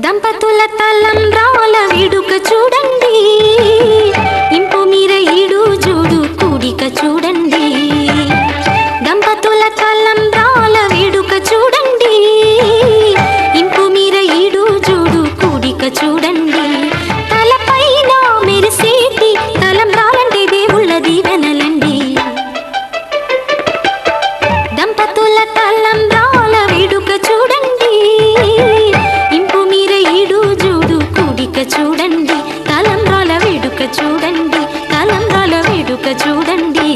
దంపతుల తలంబ్రాల వేడుక చూడండి ఇంపు మీర ఈడు జోడు కూడిక చూడండి దంపతుల తలంబ్రాల వేడుక చూడండి ఇంపు మీర ఈడు జోడు కూడిక చూడండి తలపైన మెరిసేటి తలంబ్రాలంటే దేవుళ్ళ దీవెనలండి దంపతుల తలంబ్రాల వేడుక చూడండి ఇంపు మీర ఈడు జోడు కూడిక చూడండి తలంబ్రాల వేడుక చూడండి తలంబ్రాల వేడుక చూడండి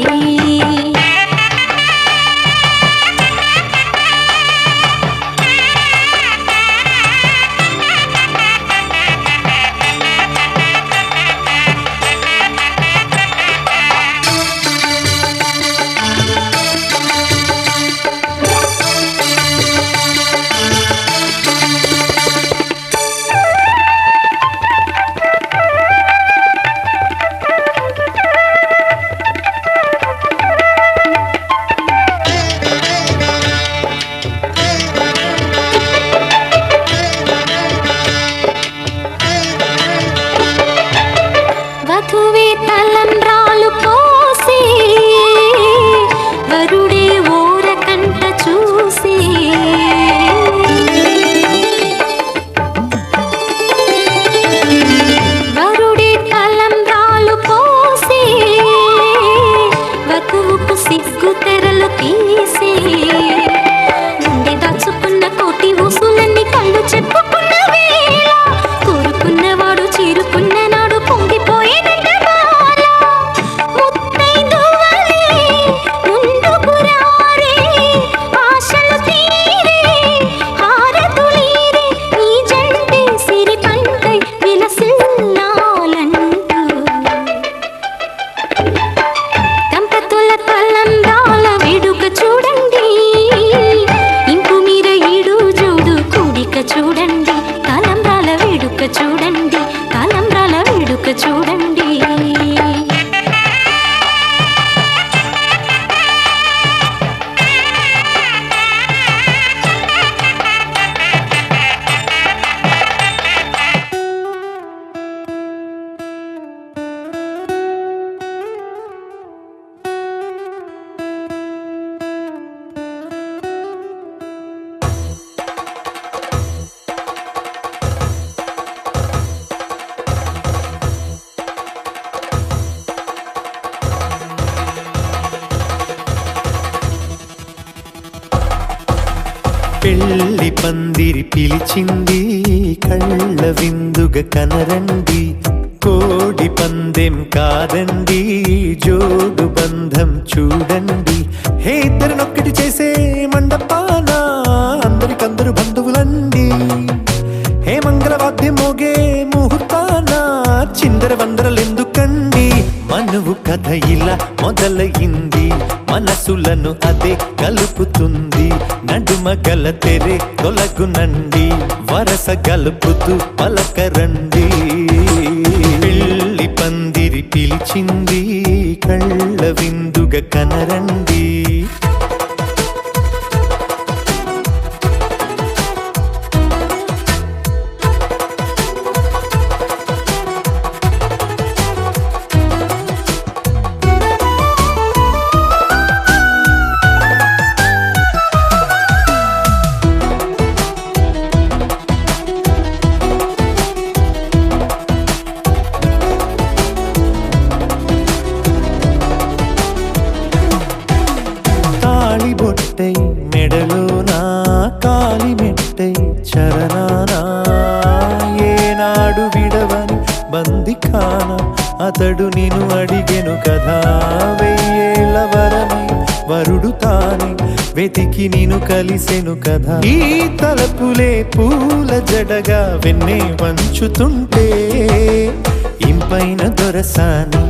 వధువే తలంబ్రాలు పోసే వరుడే ఓరకంట చూసే వరుడే తలంబ్రాలు పోసే వధువుకు సిగ్గు తెరలు తీసే గుండె దాచుకున్న కోటి ఊసులన్నీ కళ్ళు చెప్పుకున్న వేళ కోరుకున్నవాడు చేరుకున్న నాడు పొంగిపోయేదంట బాల ముత్తైదువలే ముందుకు రారే ఆశలు తీరే హారతులీరే ఈ జంటే సిరి పంటై విలసిల్లాలంటూ దంపతుల తలంబ్రాల వేడుక చూడండి ఇంపు మీర ఈడు జోడు కూడిక చూడండి తలంబ్రాల వేడుక చూడండి తలంబ్రాల వేడుక చూడండి పెళ్లి పందిరి పిలిచింది కళ్ళ విందుగా కనరండి కోడి పందెం కాదండి జోడు బంధం చూడండి హే ఇద్దరినొక్కటి చేసే మండపాన అందరికందరు బంధువులండి హే మంగళవాద్యం మోగే ముహూర్తాన చిందర వందరలెందుకండి మనువు కథ ఇలా మొదలయింది మనసులను అదే కలుపుతుంది నడుమ గల తెరే తొలగునండి వరస గలుపుతూ పలకరండి పెళ్లి పందిరి పిలిచింది కళ్ళ విందుగా కనరండి బొట్టై మెడలోనా కాలి మెట్టై చరణానా ఏనాడు విడవని బందిఖాన అతడు నిన్ను అడిగెను కదా వెయ్యేళ్ళ వరమై వరుడు తానే వెతికి నిన్ను కలిసెను కదా ఈ తలపులే పూల జడగా వెన్నే వంచుతుంటే ఇంపైన దొరసాని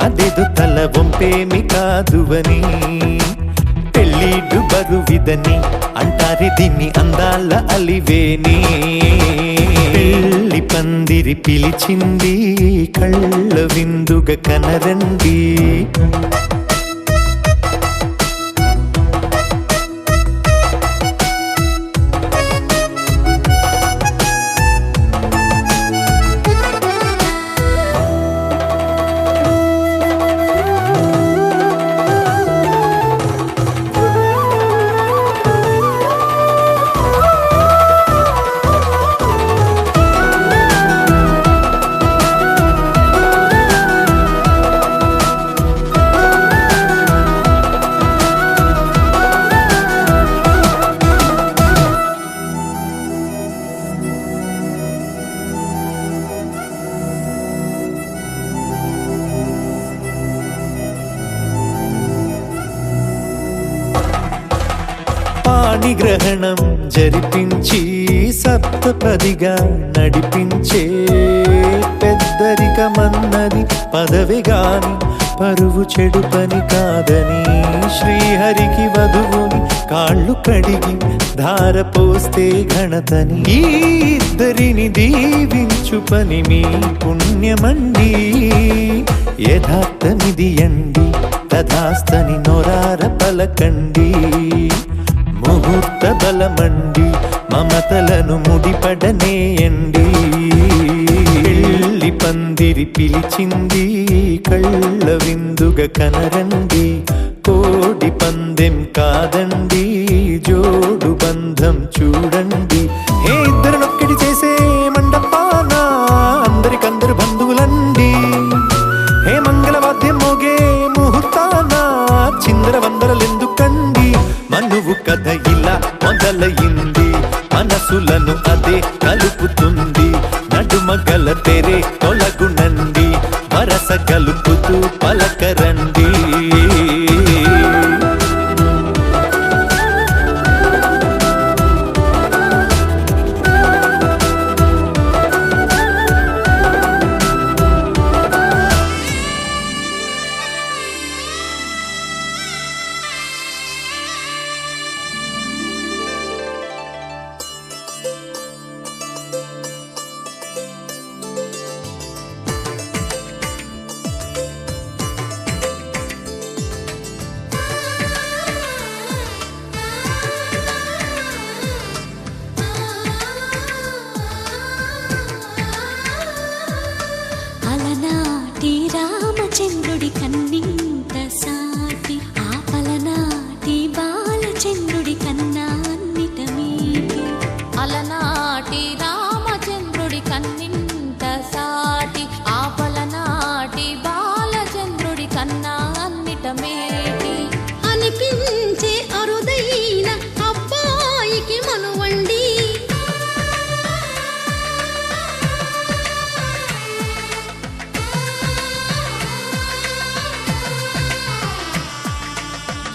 అదేదో తల వంపేమి కాదువని పెళ్ళిడు బరువిదని అంటారే దీన్ని అందాల అలివేని పెళ్లి పందిరి పిలిచింది కళ్ళ విందుగా కనరండి పాణిగ్రహణం జరిపించి సప్తపదిగా నడిపించే పెద్దరికమన్నది పదవి గాని పరువు చెడు పని కాదని శ్రీహరికి వధువుని కాళ్ళు కడిగి ధార పోస్తే ఘనతని ఈ ఇద్దరిని దీవించు పని మీ పుణ్యమండి యథార్థమిది అండి తథాస్తని నొరార పలకండి ముహూర్త బలమండి మమతలను ముడిపడనేయండి పెళ్లి పందిరి పిలిచింది కళ్ళ విందుగా కనరండి కోడి పందెం కాదండి జోడు బంధం చూడండి ఏ ఇద్దరినొక్కటి చేసే మండపాన అందరికందరు బంధువులండి హే మంగళవాద్యం మోగే ముహూర్తాన చిందర వందరలెందుకండి మనువు కథ ఇలా మొదలయింది మనసులను అదే కలుపుతుంది నడుమ గల తెరే తొలగునండి వరస కలుపుతూ పలకరండి రామచంద్రుడి కన్నింత సాటి ఆపలనాటి బాలచంద్రుడి కన్నా అన్నిట మీటి అలనాటి రామచంద్రుడి కన్నింత సాటి ఆపలనాటి బాలచంద్రుడి కన్నా అన్నిట మేటి అనిపించే అరుదైన అబ్బాయికి మనువండి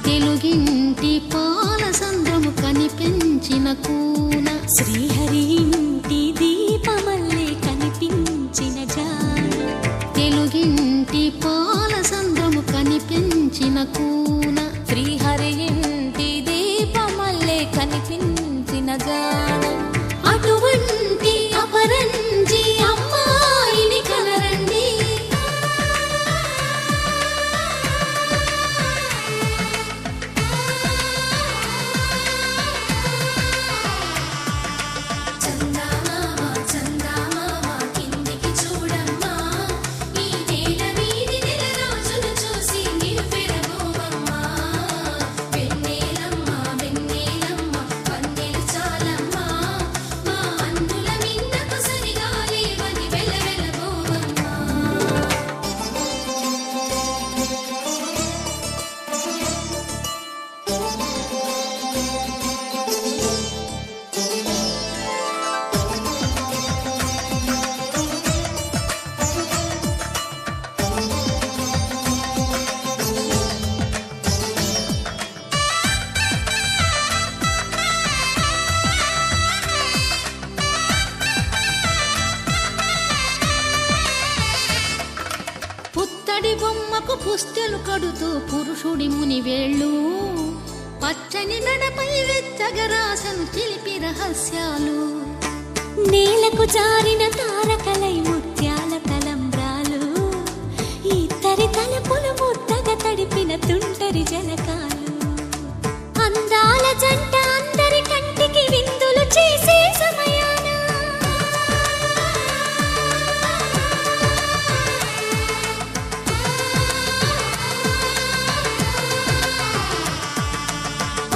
తెలుగింటి పాల సంద్రము కనిపించిన కూన శ్రీహరి ఇంటి దీపమల్లే కనిపించిన జాన తెలుగింటి పాల సంద్రము కనిపించిన కూన శ్రీహరి ఇంటి దీపమల్లే కనిపించిన జాడ అటువంటి అపరంజి అమ్మాయిని కనరండి పుత్తడి బొమ్మకు పుస్తెలు కడుతూ పురుషుడి ముని వేళ్ళు పచ్చని మెడపై వెచ్చగరాసను చిలిపి రహస్యాలు నేలకు జారిన తారకలై ముత్యాల తలంబ్రాలు ఇద్దరి తలపులు ముద్దగా తడిపిన తుంటరి జలకాలు అందాల జంట అందరి కంటికి విందులు చేసే సమయాన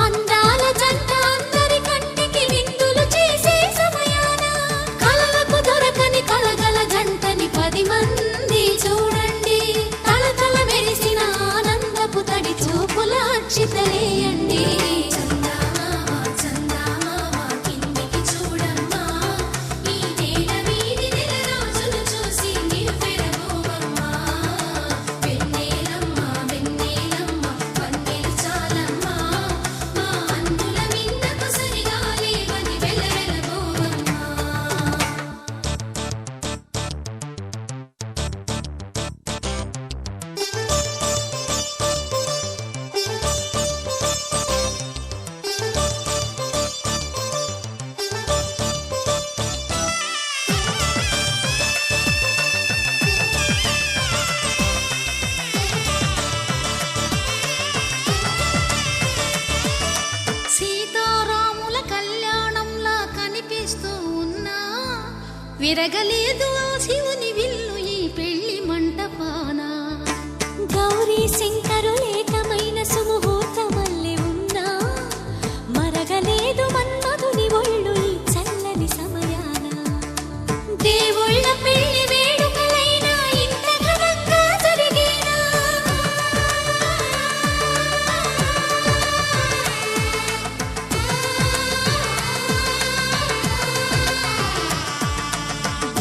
అందాల జంట అందరి కంటికి విందులు చేసే సమయాన కలలకు దొరకని కలగల జంటని 10 మంది చూడండి తలతల మెరిసిన ఆనందపు తడి చూపుల అక్షితలేయండి సీతారాముల కళ్యాణంలా కనిపిస్తూ ఉన్నా విరగలేదు ఆ శివుని విల్లు ఈ పెళ్లి మంటపాన గౌరీ శంకరులేకమైన సుముహూర్తమల్లె ఉన్నా మరగలేదు మన్మధుని ఒళ్ళు ఈ చల్లని సమయాన దేవుళ్ళ పెళ్లి వేడుకలైనా ఇంత ఘనంగా జరిగేనా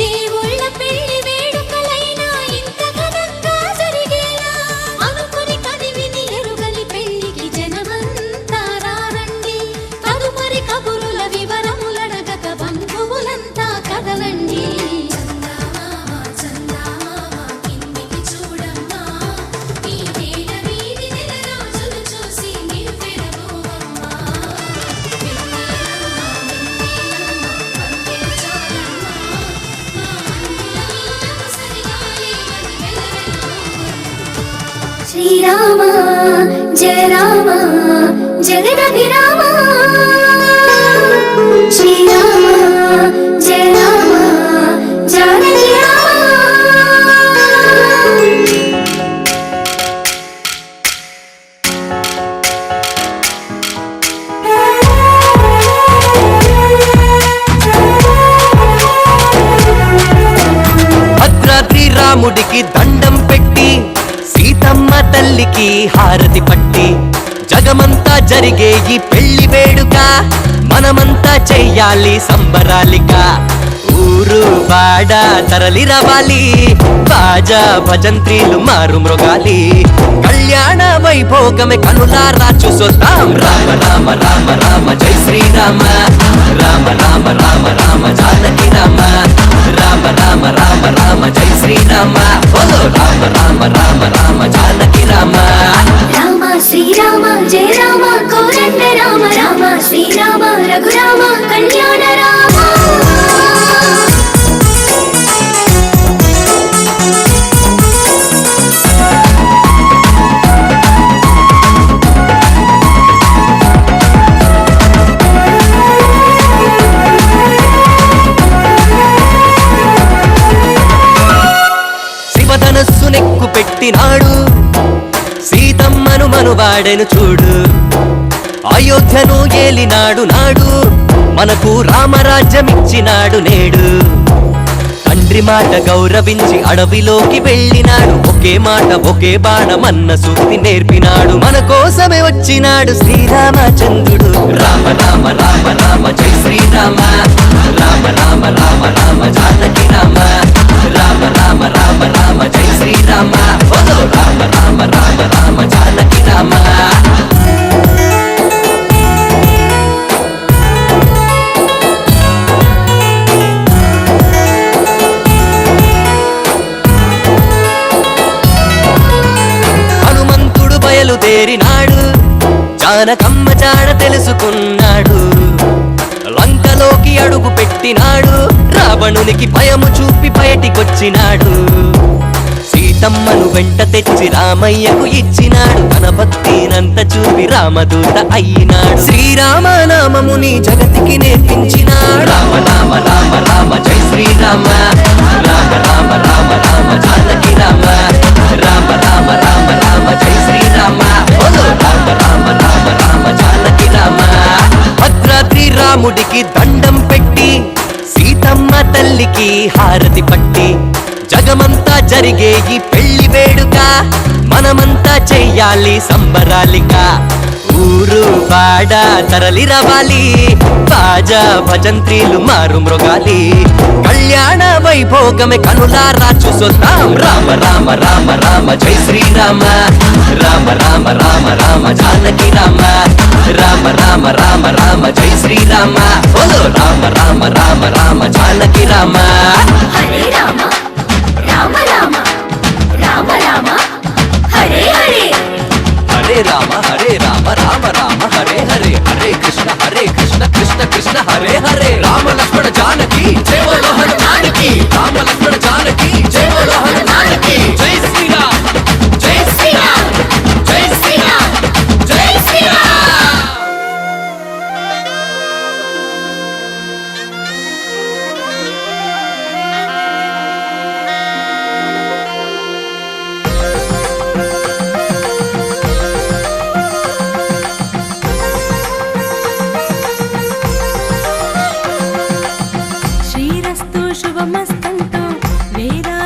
దేవుళ్ళ పెళ్లి వేడుకలైనా ఇంత ఘనంగా జరిగేలా అనుకుని కదివిని ఎరుగని పెళ్లికి జనమంతా రారండి తదుపరి కబురుల వివరములడగక బంధువులంతా కదలండి కిందికి చూడమ్మా ఈ వేళ వీధి నెల రోజులు చూసి నివ్వెరబోవమ్మా శ్రీరామ జయ రామ జగదభిరామ శ్రీరామ జయ రామ జానకి రామ భద్రాద్రి రాముడికి దండం పెట్టి సీతమ్మ తల్లికి హారతి పట్టి జగమంతా జరిగే ఈ పెళ్లి వేడుక మనమంతా చెయ్యాలి సంబరాలిక ఊరు వాడ తరలి రావాలి బాజా భజంత్రీలు మారు మృగాలి కళ్యాణ వైభోగమే కనులారా చూసొద్దాం రామ రామ రామ రామ జై శ్రీరామ రామ రామ రామ రామ జానకి రామ రామ రామ రామ రామ జై శ్రీరామ బోలో రామ రామ రామ రామ జానకి రామ రామను మనువాడెను చూడు అయోధ్యను ఏలినాడు నాడు మనకు రామరాజ్యమిచ్చినాడు నేడు తండ్రి మాట గౌరవించి అడవిలోకి వెళ్ళినాడు ఒకే మాట ఒకే బాణమన్న సూక్తి నేర్పినాడు మన కోసమే వచ్చినాడు శ్రీరామచంద్రుడు రామ రామ రామ రామ జై శ్రీరామ రామ రామ రామ రామ జానకి రామ రామ రామ రామ రామ జై శ్రీరామ బోలో రామ రామ రామ రామ జానకి రామ హనుమంతుడు బయలుదేరినాడు జానకమ్మ జాడ తెలుసుకున్నాడు లంకలోకి అడుగు పెట్టినాడు రావణునికి భయము చూపి బయటికొచ్చినాడు సీతమ్మను వెంట తెచ్చి రామయ్యకు ఇచ్చినాడు తన భక్తినంత చూపి రామదూత అయినాడు శ్రీరామనామముని జగతికి నేర్పించినాడు రామ రామ రామ రామ జై శ్రీరామ రామ రామ రామ రామ జానకి రామ రామ రామ రామ రామ జై శ్రీరామ బోలో రామ రామ రామ రామ జానకి రామ భద్రాద్రి రాముడికి దండం పెట్టి సీతమ్మ తల్లికి హారతి పట్టి జగమంతా జరిగే ఈ పెళ్లి వేడుక మనమంతా చెయ్యాలి సంబరాలిగా ఊరు బాడ తరలి రవాలి బాజా భజంత్రీలు మారు మృగాలి కళ్యాణ వైభోగమే కనులారా చూసొద్దాం రామ రామ రామ రామ జై శ్రీరామ రామ రామ రామ రామ జానకి రామ రామ రామ రామ రామ జై శ్రీరామ బోలో రామ రామ రామ రామ జానకి రామ హరే రామ రామ రామ రామ రామ హరే హరే హరే రామ రామ రామ హరే హరే హరే కృష్ణ కృష్ణ కృష్ణ హరే హరే రామ లక్ష్మణ జానకి జై బోలో హనుమానికి రామ లక్ష్మణ జానకి జై బోలో హనుమానికి జై శ్రీరామ్ జై శ్రీరామ్ జై శ్రీరామ్ జై శ్రీరామ్ శ్రీరస్తు శుభమస్తంతు వేదా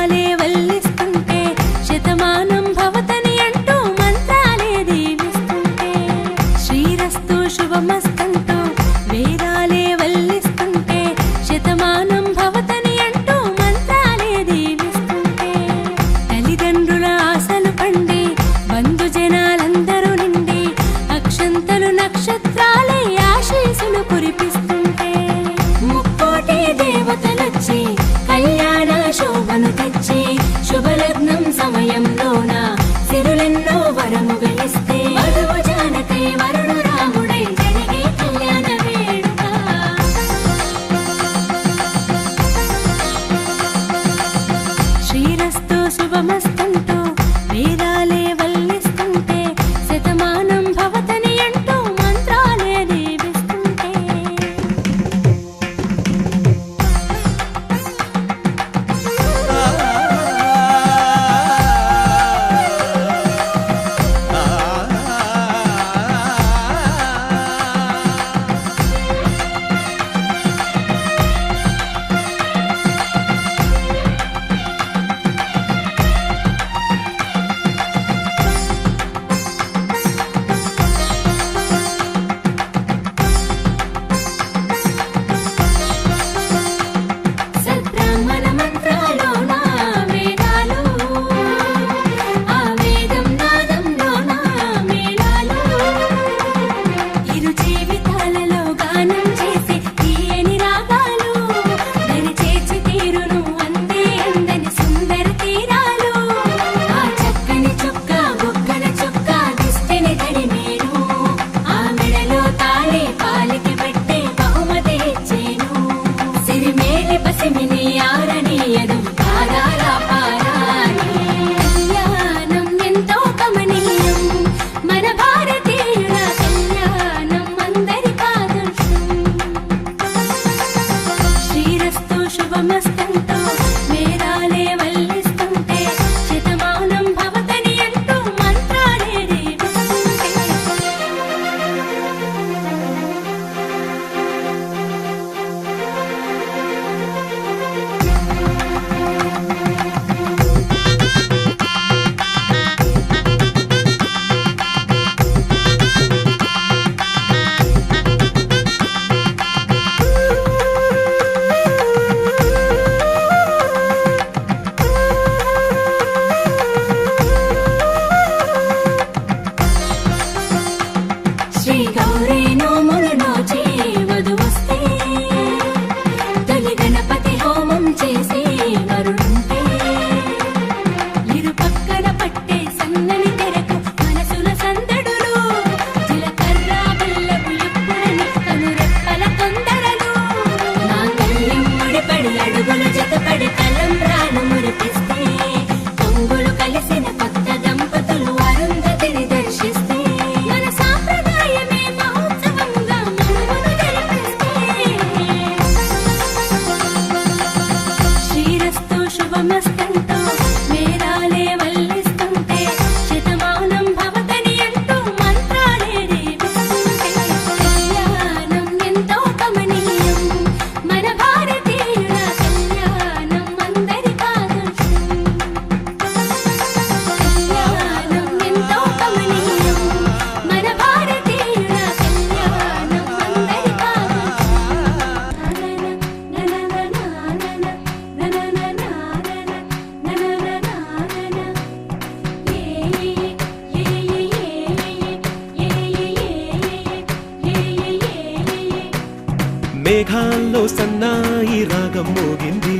మేఘాల్లో సన్నాయి రాగం మోగింది,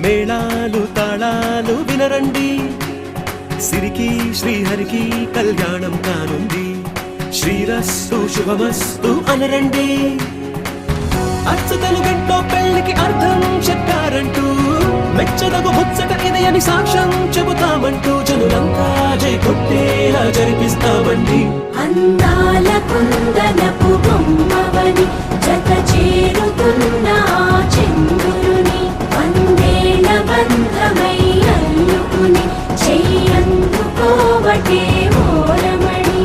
మేళాలు తాళాలు వినరండి, సిరికి శ్రీహరికి కళ్యాణం కానుంది, శ్రీరస్తు శుభమస్తు అనరండి. అచ్చు తెలుగంటో పెళ్లికి అర్థం చెప్పారంటూ, మెచ్చదగు ముచ్చట ఇది అని సాక్ష్యం చెబుతామంటూ, జనులంతా జై కొట్టేలా జరిపిస్తామండి. అందాల కుందనపు బొమ్మవని జత చేరుతున్న ఆ చంద్రుని, వందేల బంధమై అల్లుకుని చెయ్యందుకోవటే ఓరమణి.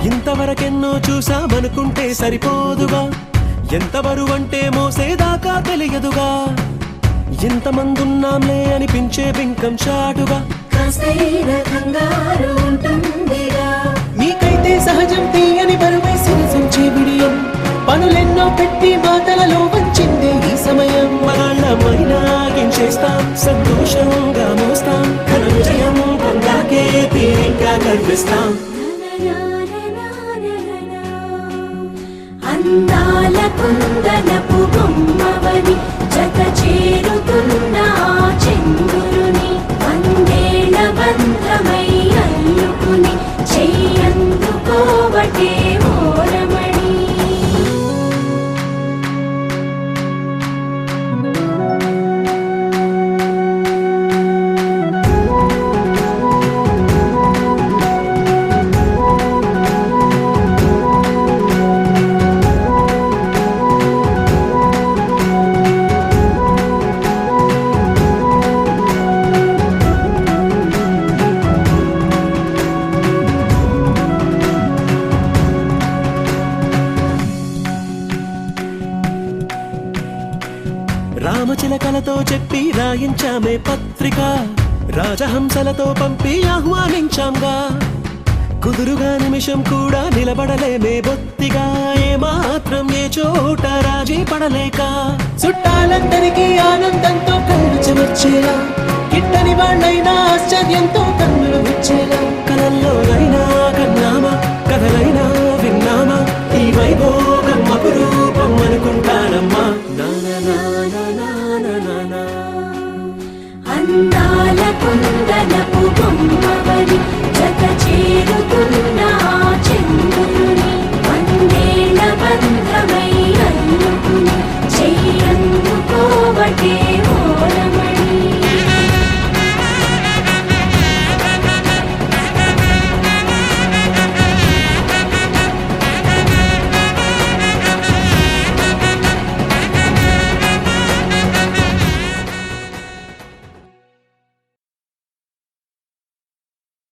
ఇంతవరకెన్నో చూసామనుకుంటే సరిపోదుగా, ఎంత బరువంటే మోసేదాకా తెలియదుగా, ఇంతమందున్నాంలే అనిపించే బింకం చాటుగా, కాస్తైన కంగారు ఉంటుందిగా, మీకైతే సహజం తీయని బరువై సిరిసంచే బిడియం, పనులెన్నో పెట్టి మాటలలో వంచిందే ఈ సమయం. మనాళ్ళమైనా చేస్తాం, సంతోషంగా మోస్తాం, ఘన విజయం పొందాకే తీరిగ్గా కనిపిస్తాం. అందాల కుందనపు బొమ్మవని జత చేరుతున్న ఆ చంద్రుని, వందేల బంధమై అల్లుకుని చెయ్యందుకోవటే ఓరమణి. రామచిలకలతో చెప్పి రాయించామే పత్రిక, రాజహంసలతో పంపి ఆహ్వానించాంగా, కుదురుగా నిమిషం కూడా నిలబడలేమే బొత్తిగా, ఏ మాత్రం ఏ చోట రాజీ పడలేక, చుట్టాలందరికీ ఆనందంతో కళ్ళు చెమర్చేలా, కిట్టని వాళ్ళైనా ఆశ్చర్యంతో కన్నులు విచ్చేలా, కలల్లోనైనా కన్నామా కథలైనా విన్నామా, ఈ వైభోగం అపురూపం అనుకుంటానమ్మా. అందాల కుందనపు బొమ్మవని